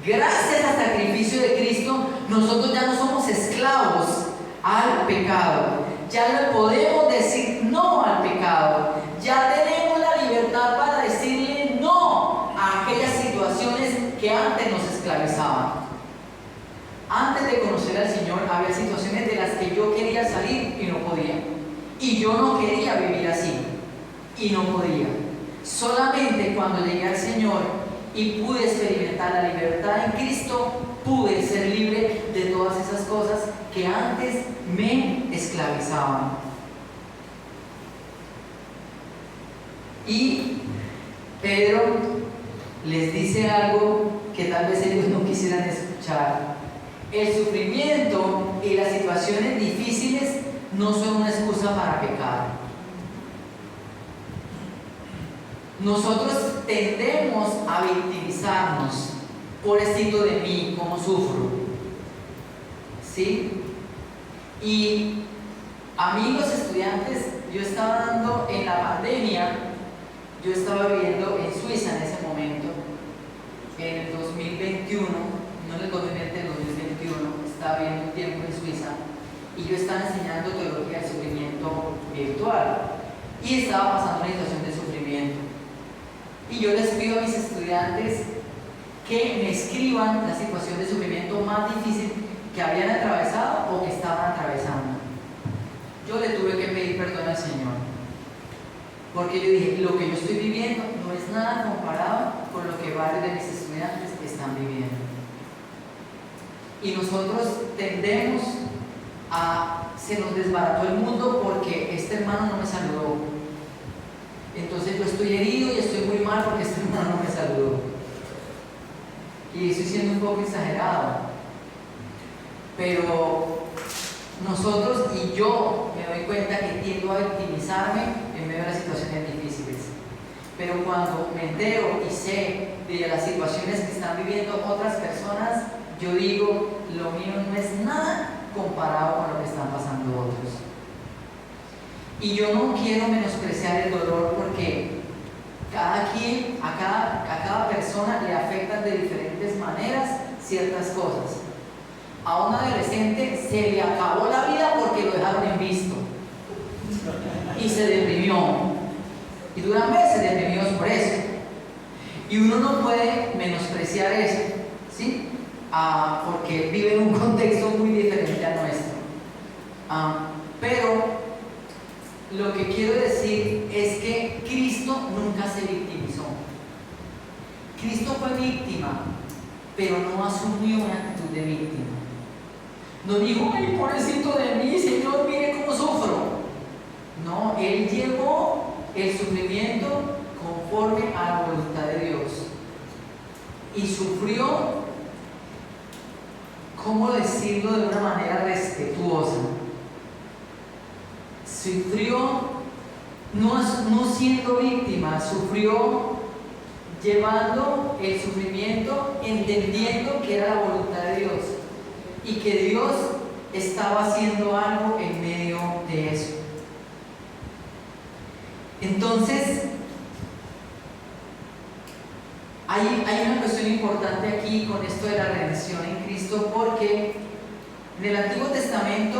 gracias al sacrificio de Cristo, nosotros ya no somos esclavos al pecado. Ya le podemos decir no al pecado. Ya tenemos la libertad para decirle no a aquellas situaciones que antes nos esclavizaban. Antes de conocer al Señor había situaciones de las que yo quería salir y no podía. Y yo no quería vivir así y no podía. Solamente cuando llegué al Señor y pude experimentar la libertad en Cristo, pude ser libre de todas esas cosas que antes me esclavizaban. Y Pedro les dice algo que tal vez ellos no quisieran escuchar. El sufrimiento y las situaciones difíciles no son una excusa para pecar. Nosotros tendemos a victimizarnos. Pobrecito de mí, cómo sufro. ¿Sí? Y amigos estudiantes, yo estaba dando en la pandemia, yo estaba viviendo en Suiza en ese momento, en el 2021, no en el 2020, en el 2021, estaba viviendo un tiempo en Suiza, y yo estaba enseñando teología del sufrimiento virtual, y estaba pasando una situación de sufrimiento. Y yo les pido a mis estudiantes que me escriban la situación de sufrimiento más difícil que habían atravesado o que estaban atravesando. Yo le tuve que pedir perdón al Señor, porque yo dije, lo que yo estoy viviendo no es nada comparado con lo que varios de mis estudiantes están viviendo. Y nosotros tendemos a, se nos desbarató el mundo porque este hermano no me saludó, Entonces yo estoy herido y estoy muy mal porque este hermano no me saludó. Y estoy siendo un poco exagerado. Pero nosotros y yo me doy cuenta que tiendo a victimizarme en medio de las situaciones difíciles. Pero cuando me entero y sé de las situaciones que están viviendo otras personas, yo digo, lo mío no es nada comparado con lo que están pasando otros. Y yo no quiero menospreciar el dolor porque a cada persona le afectan de diferentes maneras ciertas cosas. A un adolescente se le acabó la vida porque lo dejaron en visto y se deprimió. Y duran meses deprimidos por eso. Y uno no puede menospreciar eso, ¿sí? Porque vive en un contexto muy diferente a nuestro. Pero lo que quiero decir es que Cristo nunca se victimizó. Cristo fue víctima, pero no asumió una actitud de víctima. No dijo, ay, pobrecito de mí, Señor, mire cómo sufro. No, Él llevó el sufrimiento conforme a la voluntad de Dios. Y sufrió, ¿cómo decirlo de una manera respetuosa? Sufrió no siendo víctima, sufrió llevando el sufrimiento, entendiendo que era la voluntad de Dios y que Dios estaba haciendo algo en medio de eso. Entonces, hay una cuestión importante aquí con esto de la redención en Cristo, porque en el Antiguo Testamento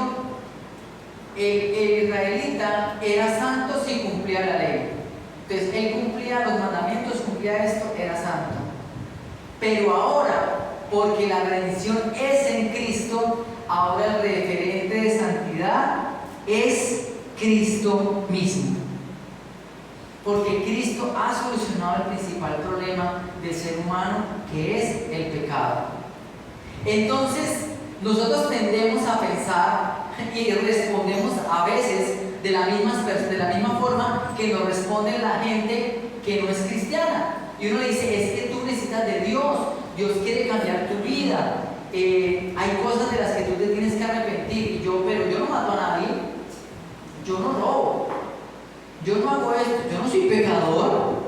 el israelita era santo si cumplía la ley. Entonces él cumplía los mandamientos, cumplía esto, era santo. Pero ahora, porque la redención es en Cristo, ahora el referente de santidad es Cristo mismo. Porque Cristo ha solucionado el principal problema del ser humano, que es el pecado. Entonces, nosotros tendemos a pensar y respondemos a veces de la misma forma que nos responde la gente que no es cristiana. Y uno dice, es que tú necesitas de Dios, Dios quiere cambiar tu vida, hay cosas de las que tú te tienes que arrepentir. Pero yo no mato a nadie, yo no robo, yo no hago esto, yo no soy pecador.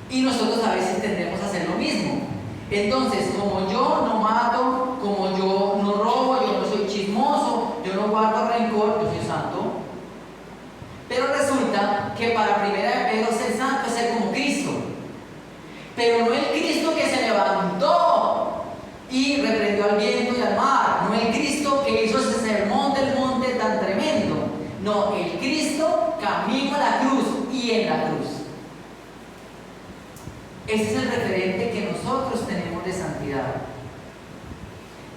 Y nosotros a veces tendemos a hacer lo mismo. Entonces, como yo no mato, como yo no robo, yo no soy chismoso, yo no guardo rencor, yo soy santo. Pero resulta que para primera de Pedro ser santo es ser como Cristo. Pero no el Cristo que se levantó y reprendió al viento y al mar, no el Cristo que hizo ese sermón del monte tan tremendo. No, el Cristo camino a la cruz y en la cruz. Ese es el referente que nosotros tenemos de santidad.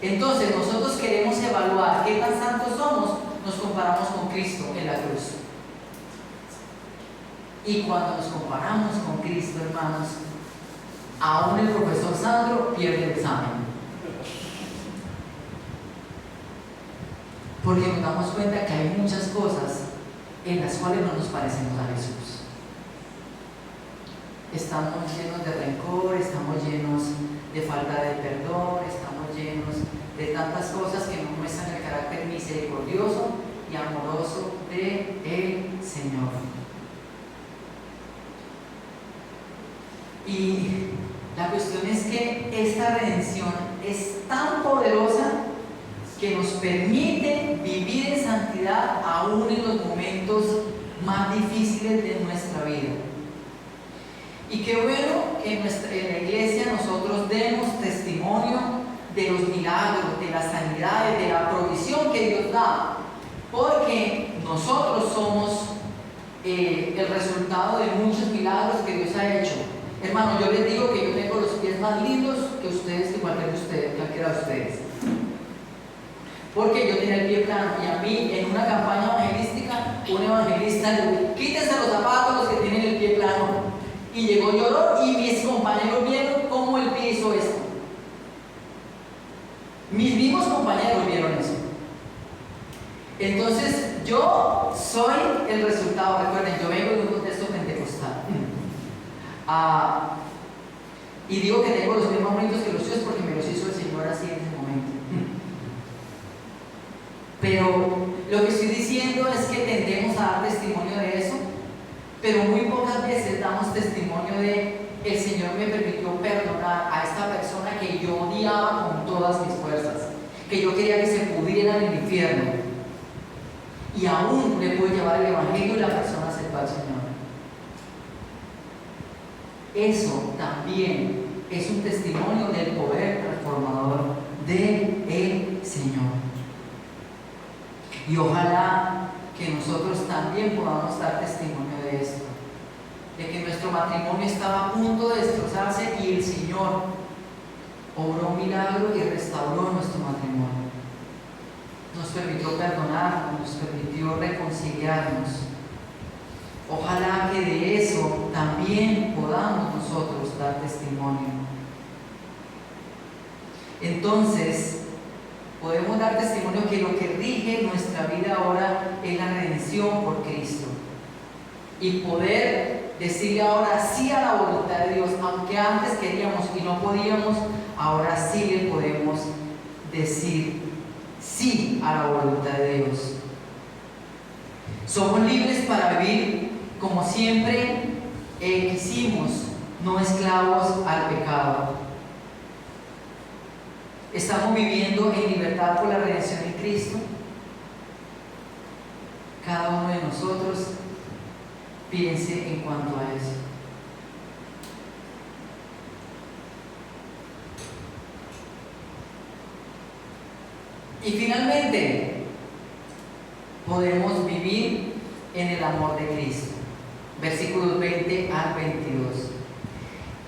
Entonces, nosotros queremos evaluar qué tan santos somos, nos comparamos con Cristo en la cruz. Y cuando nos comparamos con Cristo, hermanos, aún el profesor Sandro pierde el examen. Porque nos damos cuenta que hay muchas cosas en las cuales no nos parecemos a Jesús. Estamos llenos de rencor, estamos llenos de falta de perdón, estamos llenos de tantas cosas que nos muestran el carácter misericordioso y amoroso del Señor. Y la cuestión es que esta redención es tan poderosa que nos permite vivir en santidad aún en los momentos más difíciles de nuestra vida. Y qué bueno que en la iglesia nosotros demos testimonio de los milagros, de las sanidades, de la provisión que Dios da, porque nosotros somos el resultado de muchos milagros que Dios ha hecho. Hermano, yo les digo que yo tengo los pies más lindos que ustedes, que cualquiera de ustedes. Porque yo tenía el pie plano y a mí en una campaña evangelística, un evangelista le dijo, quítense los zapatos los que tienen el pie plano. Y llegó, lloró y mis compañeros vieron cómo el pie hizo esto. Mis mismos compañeros vieron eso. Entonces yo soy el resultado. Recuerden, yo vengo de un contexto pentecostal. Y digo que tengo los pies más bonitos que los suyos porque me los hizo el Señor así en ese momento. Pero lo que estoy diciendo es que tendemos a dar testimonio de eso, pero muy pocas veces damos testimonio de: el Señor me permitió perdonar a esta persona que yo odiaba con todas mis fuerzas, que yo quería que se pudriera en el infierno, y aún le pude llevar el Evangelio y la persona aceptó al Señor. Eso también es un testimonio del poder transformador del Señor. Y ojalá que nosotros también podamos dar testimonio de esto, de que nuestro matrimonio estaba a punto de destrozarse y el Señor obró un milagro y restauró nuestro matrimonio. Nos permitió perdonarnos, nos permitió reconciliarnos. Ojalá que de eso también podamos nosotros dar testimonio. Entonces, podemos dar testimonio que lo que rige nuestra vida ahora es la redención por Cristo. Y poder decirle ahora sí a la voluntad de Dios, aunque antes queríamos y no podíamos, ahora sí le podemos decir sí a la voluntad de Dios. Somos libres para vivir como siempre quisimos, no esclavos al pecado. ¿Estamos viviendo en libertad por la redención en Cristo? Cada uno de nosotros piense en cuanto a eso. Y finalmente, podemos vivir en el amor de Cristo. Versículos 20 al 22.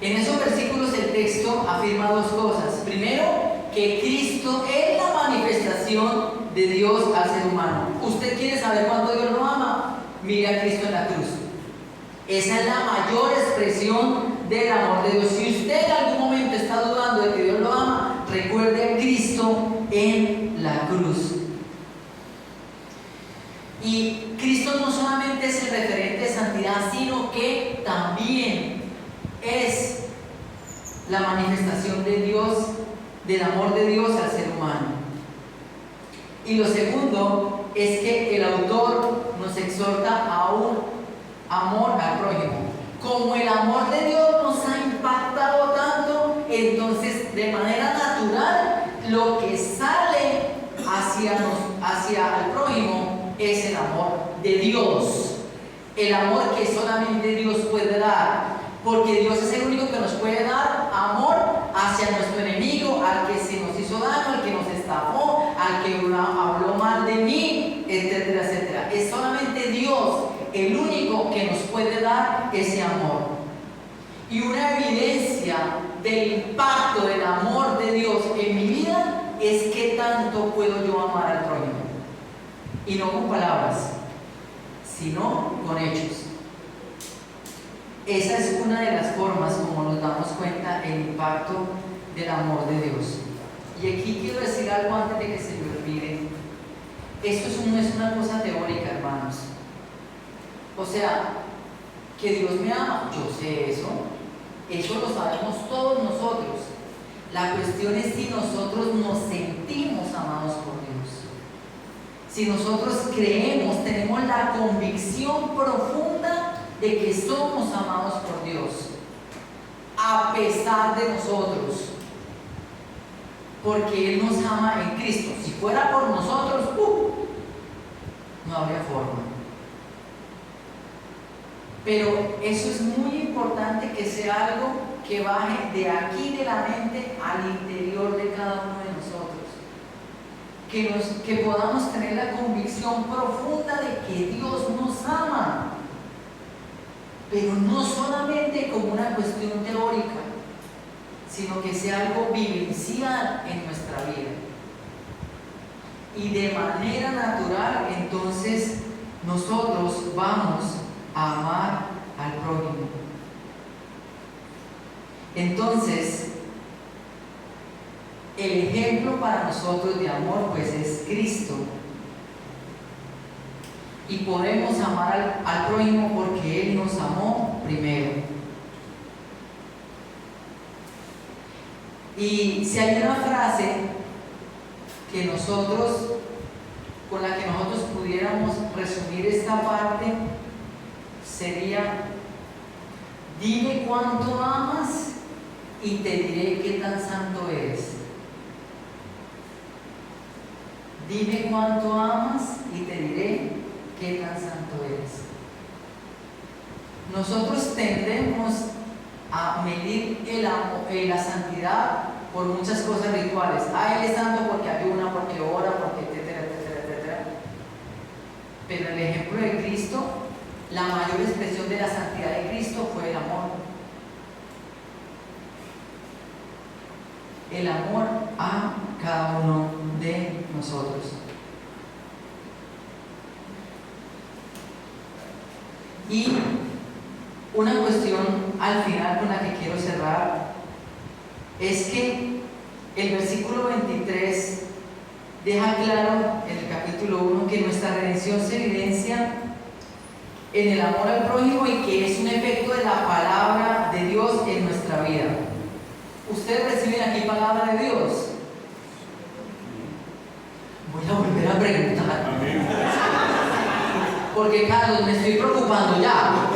En esos versículos el texto afirma dos cosas. Primero, que Cristo es la manifestación de Dios al ser humano. ¿Usted quiere saber cuánto Dios lo ama? Mire a Cristo en la cruz. Esa es la mayor expresión del amor de Dios. Si usted en algún momento está dudando de que Dios lo ama, recuerde a Cristo en la cruz. Y Cristo no solamente es el referente de santidad, sino que también es la manifestación de Dios, del amor de Dios al ser humano. Y lo segundo es que el autor nos exhorta a un amor al prójimo. Como el amor de Dios nos ha impactado tanto, entonces de manera natural lo que sale hacia el prójimo es el amor de Dios, el amor que solamente Dios puede dar, porque Dios es el único que nos puede dar amor hacia nuestro enemigo, al que se nos hizo daño, al que nos estafó, al que habló mal de mí, etcétera, etcétera. Es solamente Dios el único que nos puede dar ese amor. Y una evidencia del impacto del amor de Dios en mi vida es qué tanto puedo yo amar al prójimo. Y no con palabras, sino con hechos. Esa es una de las formas como nos damos cuenta el impacto del amor de Dios. Y aquí quiero decir algo antes de que se me olvide. Esto no es una cosa teórica, hermanos. O sea, que Dios me ama, yo sé eso. Eso lo sabemos todos nosotros. La cuestión es si nosotros nos sentimos amados por Dios. Si nosotros creemos, tenemos la convicción profunda de que somos amados por Dios, a pesar de nosotros, porque Él nos ama en Cristo. Si fuera por nosotros, no habría forma. Pero eso es muy importante, que sea algo que baje de aquí de la mente al interior de cada uno de nosotros. Que podamos tener la convicción profunda de que Dios nos ama, pero no solamente como una cuestión teórica, sino que sea algo vivencial en nuestra vida. Y de manera natural, entonces, nosotros vamos a amar al prójimo. Entonces, el ejemplo para nosotros de amor pues es Cristo, y podemos amar al prójimo porque Él nos amó primero. Y si hay una frase que con la que nosotros pudiéramos resumir esta parte, sería: dime cuánto amas y te diré qué tan santo eres. Dime cuánto amas y te diré qué tan santo eres. Nosotros tendemos a medir la santidad por muchas cosas rituales. Él es santo porque ayuna, porque ora, porque etcétera, etcétera, etcétera. Pero en el ejemplo de Cristo, la mayor expresión de la santidad de Cristo fue el amor. El amor a cada uno de nosotros. Y una cuestión al final con la que quiero cerrar es que el versículo 23 deja claro en el capítulo 1 que nuestra redención se evidencia en el amor al prójimo y que es un efecto de la palabra de Dios en nuestra vida. ¿Ustedes reciben aquí palabra de Dios? Voy a volver a preguntar. Porque Carlos, me estoy preocupando ya.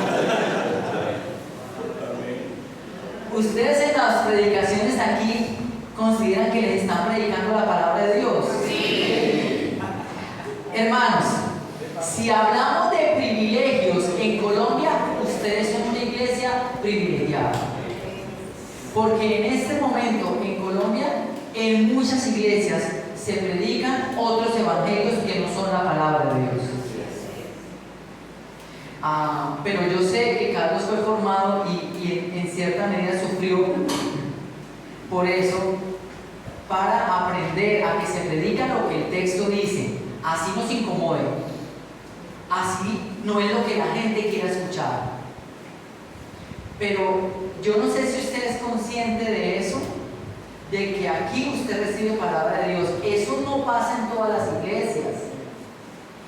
¿Ustedes en las predicaciones aquí consideran que les están predicando la palabra de Dios? Sí. Hermanos, si hablamos de privilegios en Colombia, ustedes son una iglesia privilegiada. Porque en este momento en Colombia, en muchas iglesias se predican otros evangelios que no son la palabra de Dios. Pero yo sé que Carlos fue formado y en cierta medida sufrió por eso, para aprender a que se predica lo que el texto dice, así nos incomode, así no es lo que la gente quiera escuchar. Pero yo no sé si usted es consciente de eso, de que aquí usted recibe palabra de Dios. Eso no pasa en todas las iglesias.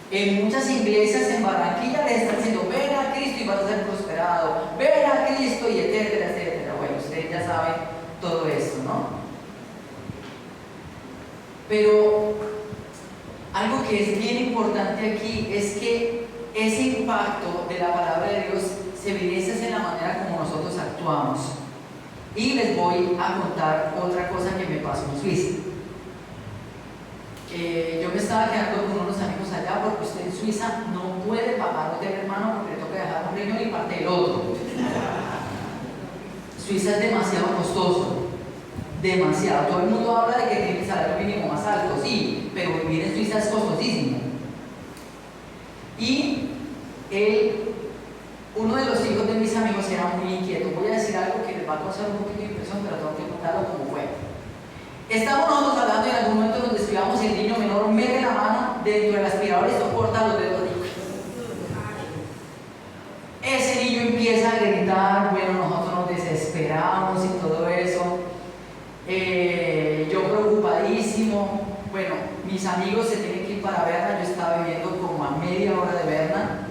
En muchas iglesias en Barranquilla les están diciendo: ven a Cristo y vas a ser prosperado, ven a Cristo y etcétera, etcétera. Bueno, ustedes ya saben todo eso, ¿no? Pero algo que es bien importante aquí es que ese impacto de la palabra de Dios se evidencia en la manera como nosotros actuamos. Y les voy a contar otra cosa que me pasó en Suiza. Yo me estaba quedando con unos amigos allá, porque usted en Suiza no puede pagar hotel, hermano, porque le toca dejar un riñón y parte el otro. Suiza es demasiado costoso, demasiado. Todo el mundo habla de que tiene el salario mínimo más alto, sí, pero vivir en Suiza es costosísimo. Y uno de los hijos de mis amigos era muy inquieto. Voy a decir algo que les va a causar un poquito de impresión, pero tengo que contarlo como fue. Estamos nosotros hablando y en algún momento nos descuidamos y el niño menor mete la mano dentro del aspirador y soporta los dedos. Ese niño empieza a gritar, bueno, nosotros nos desesperamos y todo eso. Yo preocupadísimo. Bueno, mis amigos se tienen que ir para Berna, yo estaba viviendo como a media hora de Berna.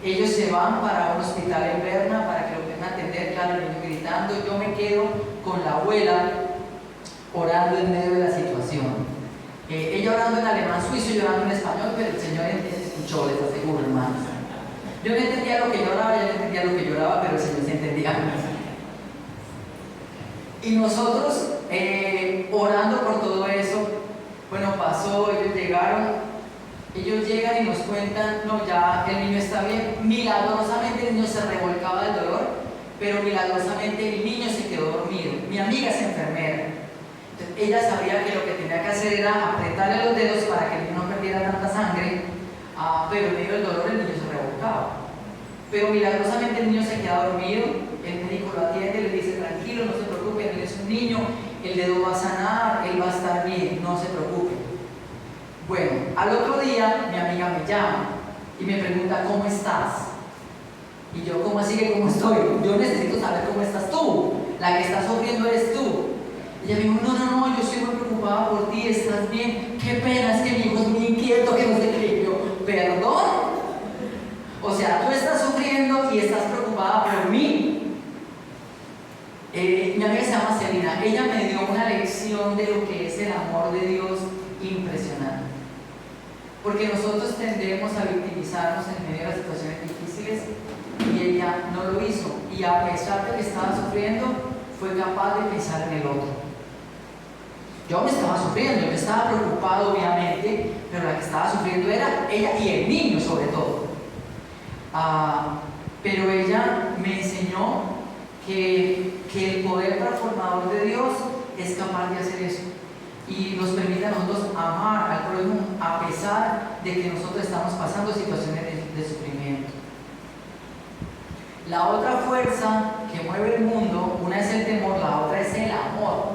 Ellos se van para un hospital en Berna para que lo puedan atender, claro, el niño gritando. Yo me quedo con la abuela orando en medio de la situación. Ella orando en alemán suizo, yo orando en español, pero el Señor escuchó, les aseguro, hermanos. Yo no entendía lo que lloraba, ella no entendía lo que lloraba, pero el Señor se entendía. Y nosotros orando por todo eso, bueno, pasó, ellos llegan y nos cuentan: no, ya el niño está bien. Milagrosamente el niño se revolcaba del dolor, pero milagrosamente el niño se quedó dormido. Mi amiga es enfermera. Entonces, ella sabía que lo que tenía que hacer era apretarle los dedos para que el niño no perdiera tanta sangre, pero en medio del dolor el niño se revolcaba. Pero milagrosamente el niño se queda dormido, el médico lo atiende, le dice: tranquilo, no se preocupe, él es un niño, el dedo va a sanar, él va a estar bien, no se preocupe. Bueno, al otro día mi amiga me llama y me pregunta: ¿cómo estás? Y yo: ¿cómo así que cómo estoy? Yo necesito saber cómo estás tú, la que está sufriendo eres tú. Ella me dijo: no, yo estoy muy preocupada por ti, ¿estás bien? Qué pena, es que mi hijo es muy inquieto, que no sé qué. Yo: ¿perdón? O sea, tú estás sufriendo y estás preocupada por mí. Mi amiga se llama Selina. Ella me dio una una lección de lo que es el amor de Dios impresionante. Porque nosotros tendemos a victimizarnos en medio de las situaciones difíciles y ella no lo hizo. Y a pesar de que estaba sufriendo, fue capaz de pensar en el otro. Yo me estaba sufriendo, yo me estaba preocupado obviamente, pero la que estaba sufriendo era ella y el niño sobre todo. Pero ella me enseñó que el poder transformador de Dios es capaz de hacer eso y nos permite a nosotros amar al prójimo a pesar de que nosotros estamos pasando situaciones de sufrimiento. La otra fuerza que mueve el mundo, una es el temor, la otra es el amor.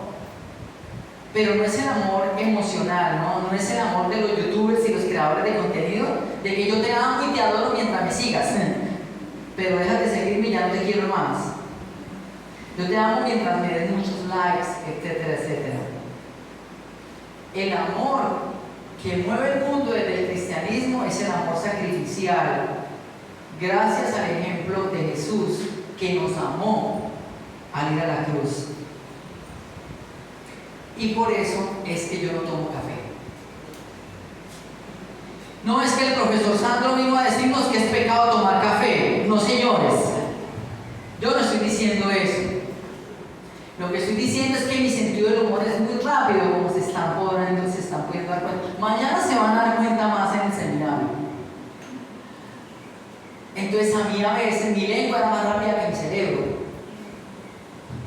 Pero no es el amor emocional, no es el amor de los youtubers y los creadores de contenido, de que yo te amo y te adoro mientras me sigas, pero dejas de seguirme y ya no te quiero más. Yo te amo mientras me des muchos likes, etcétera, etcétera. El amor que mueve el mundo desde el cristianismo es el amor sacrificial, gracias al ejemplo de Jesús, que nos amó al ir a la cruz. Y por eso es que yo no tomo café. No es que el profesor Sandro vino a decirnos que es pecado tomar café. No, señores. Yo no estoy diciendo eso. Lo que estoy diciendo es que mi sentido del humor es muy rápido, como se están pudiendo dar cuenta. Mañana se van a dar cuenta más en el seminario. Entonces a mí a veces mi lengua era más rápida que mi cerebro.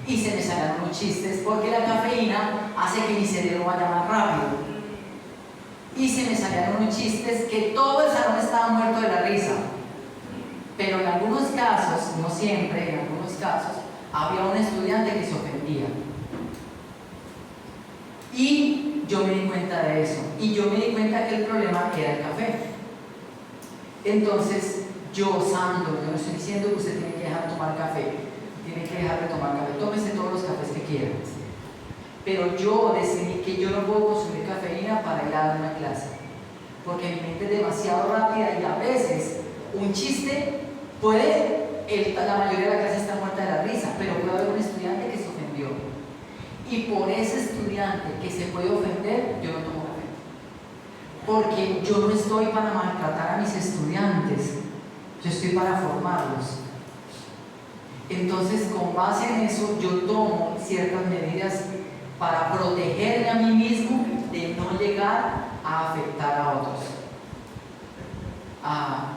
Y se me salen unos chistes porque la cafeína hace que mi cerebro vaya más rápido. Y se me salían unos chistes que todo el salón estaba muerto de la risa. Pero en algunos casos, no siempre, en algunos casos, había un estudiante que se ofendía. Y yo me di cuenta de eso. Y yo me di cuenta que el problema era el café. Entonces, Sandro, yo no estoy diciendo que usted tiene que dejar de tomar café. Tiene que dejar de tomar café. Tómese todos los cafés que quiera. Pero yo decidí que yo no puedo consumir cafeína para ir a dar una clase. Porque mi mente es demasiado rápida y a veces un chiste puede, la mayoría de la clase está muerta de la risa, pero puede haber un estudiante que se ofendió. Y por ese estudiante que se puede ofender, yo no tomo café. Porque yo no estoy para maltratar a mis estudiantes, yo estoy para formarlos. Entonces, con base en eso, yo tomo ciertas medidas para protegerme a mí mismo de no llegar a afectar a otros.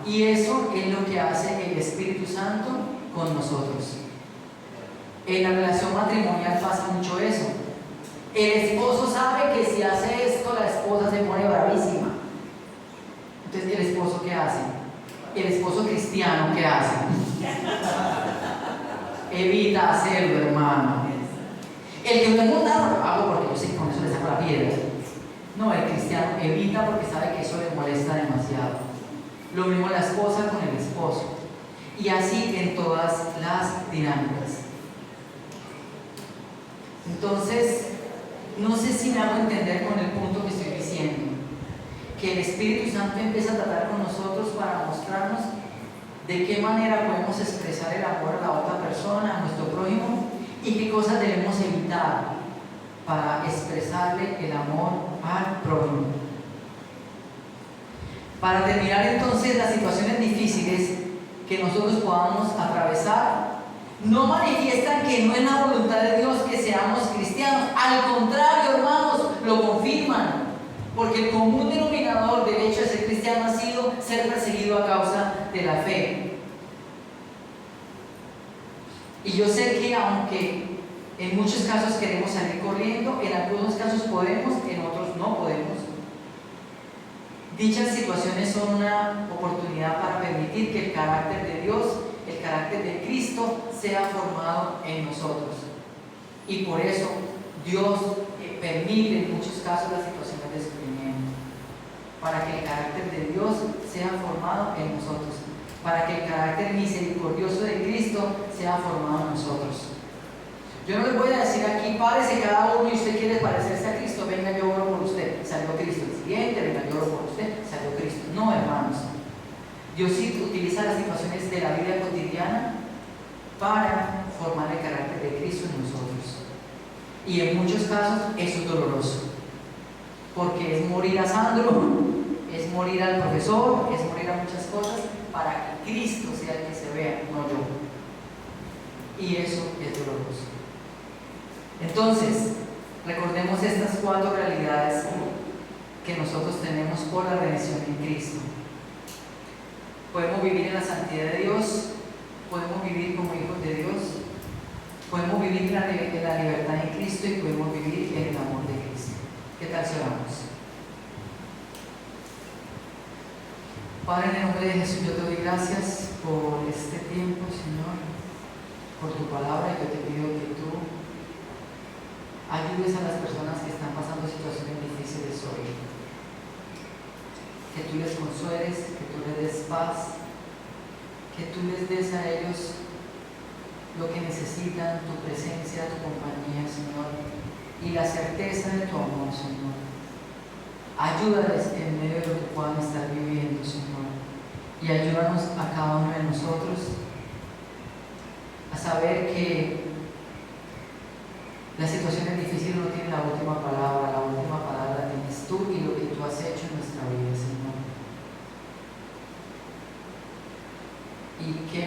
Y eso es lo que hace el Espíritu Santo con nosotros. En la relación matrimonial pasa mucho eso. El esposo sabe que si hace esto, la esposa se pone bravísima. Entonces, ¿el esposo qué hace? El esposo cristiano, ¿qué hace? Evita hacerlo, hermano. El que tengo un dado, lo hago porque yo sé que con eso le saco la piedra. No, el cristiano evita porque sabe que eso le molesta demasiado. Lo mismo la esposa con el esposo. Y así en todas las dinámicas. Entonces, no sé si me hago entender con el punto que estoy diciendo. Que el Espíritu Santo empieza a tratar con nosotros para mostrarnos de qué manera podemos expresar el amor a la otra persona, a nuestro prójimo, y qué cosas debemos evitar para expresarle el amor al prójimo. Para terminar entonces, las situaciones difíciles que nosotros podamos atravesar no manifiestan que no es la voluntad de Dios que seamos cristianos. Al contrario, hermanos, lo confirman. Porque el común denominador del hecho de ser cristiano ha sido ser perseguido a causa de la fe. Y yo sé que aunque en muchos casos queremos salir corriendo, en algunos casos podemos, en otros no podemos. Dichas situaciones son una oportunidad para permitir que el carácter de Dios, el carácter de Cristo, sea formado en nosotros. Y por eso Dios permite en muchos casos las situaciones de sufrimiento, para que el carácter de Dios sea formado en nosotros, para que el carácter misericordioso de Cristo sea formado en nosotros. Yo no les voy a decir aquí, párese cada uno y usted quiere parecerse a Cristo, venga, yo oro por usted, salió Cristo. El siguiente, venga, yo oro por usted, salió Cristo. No, hermanos. Dios sí utiliza las situaciones de la vida cotidiana para formar el carácter de Cristo en nosotros. Y en muchos casos eso es doloroso, porque es morir a Sandro, es morir al profesor, es morir a muchas cosas para que Cristo sea el que se vea, no yo. Y eso es doloroso. Entonces, recordemos estas 4 realidades que nosotros tenemos por la redención en Cristo. Podemos vivir en la santidad de Dios, podemos vivir como hijos de Dios, podemos vivir en la libertad en Cristo y podemos vivir en el amor de Cristo. ¿Qué tal si oramos? Padre, en el nombre de Jesús, yo te doy gracias por este tiempo, Señor, por tu palabra, y yo te pido que tú ayudes a las personas que están pasando situaciones difíciles hoy, que tú les consueles, que tú les des paz, que tú les des a ellos lo que necesitan, tu presencia, tu compañía, Señor, y la certeza de tu amor, Señor. Ayúdales en medio de lo que puedan estar viviendo, Señor, y ayúdanos a cada uno de nosotros a saber que las situaciones difíciles no tienen la última palabra la tienes tú y lo que tú has hecho en nuestra vida, Señor. Y qué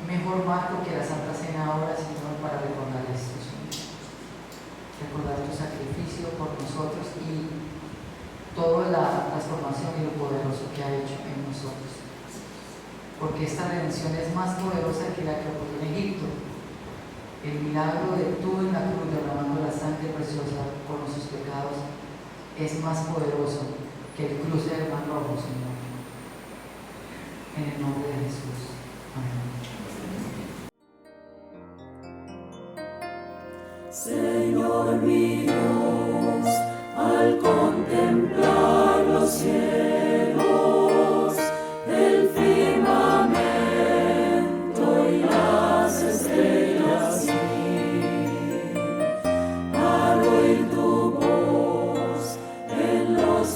mejor marco que la Santa Cena ahora, Señor, para recordar esto, Señor. Recordar tu sacrificio por nosotros y toda la transformación y lo poderoso que ha hecho en nosotros. Porque esta redención es más poderosa que la que ocurrió en Egipto. El milagro de tú en la cruz derramando la sangre preciosa por nuestros pecados es más poderoso que el cruce del mar rojo, Señor. En el nombre de Jesús. Amén. Señor mi Dios, al contemplar los cielos, el firmamento y las estrellas, al oír tu voz en los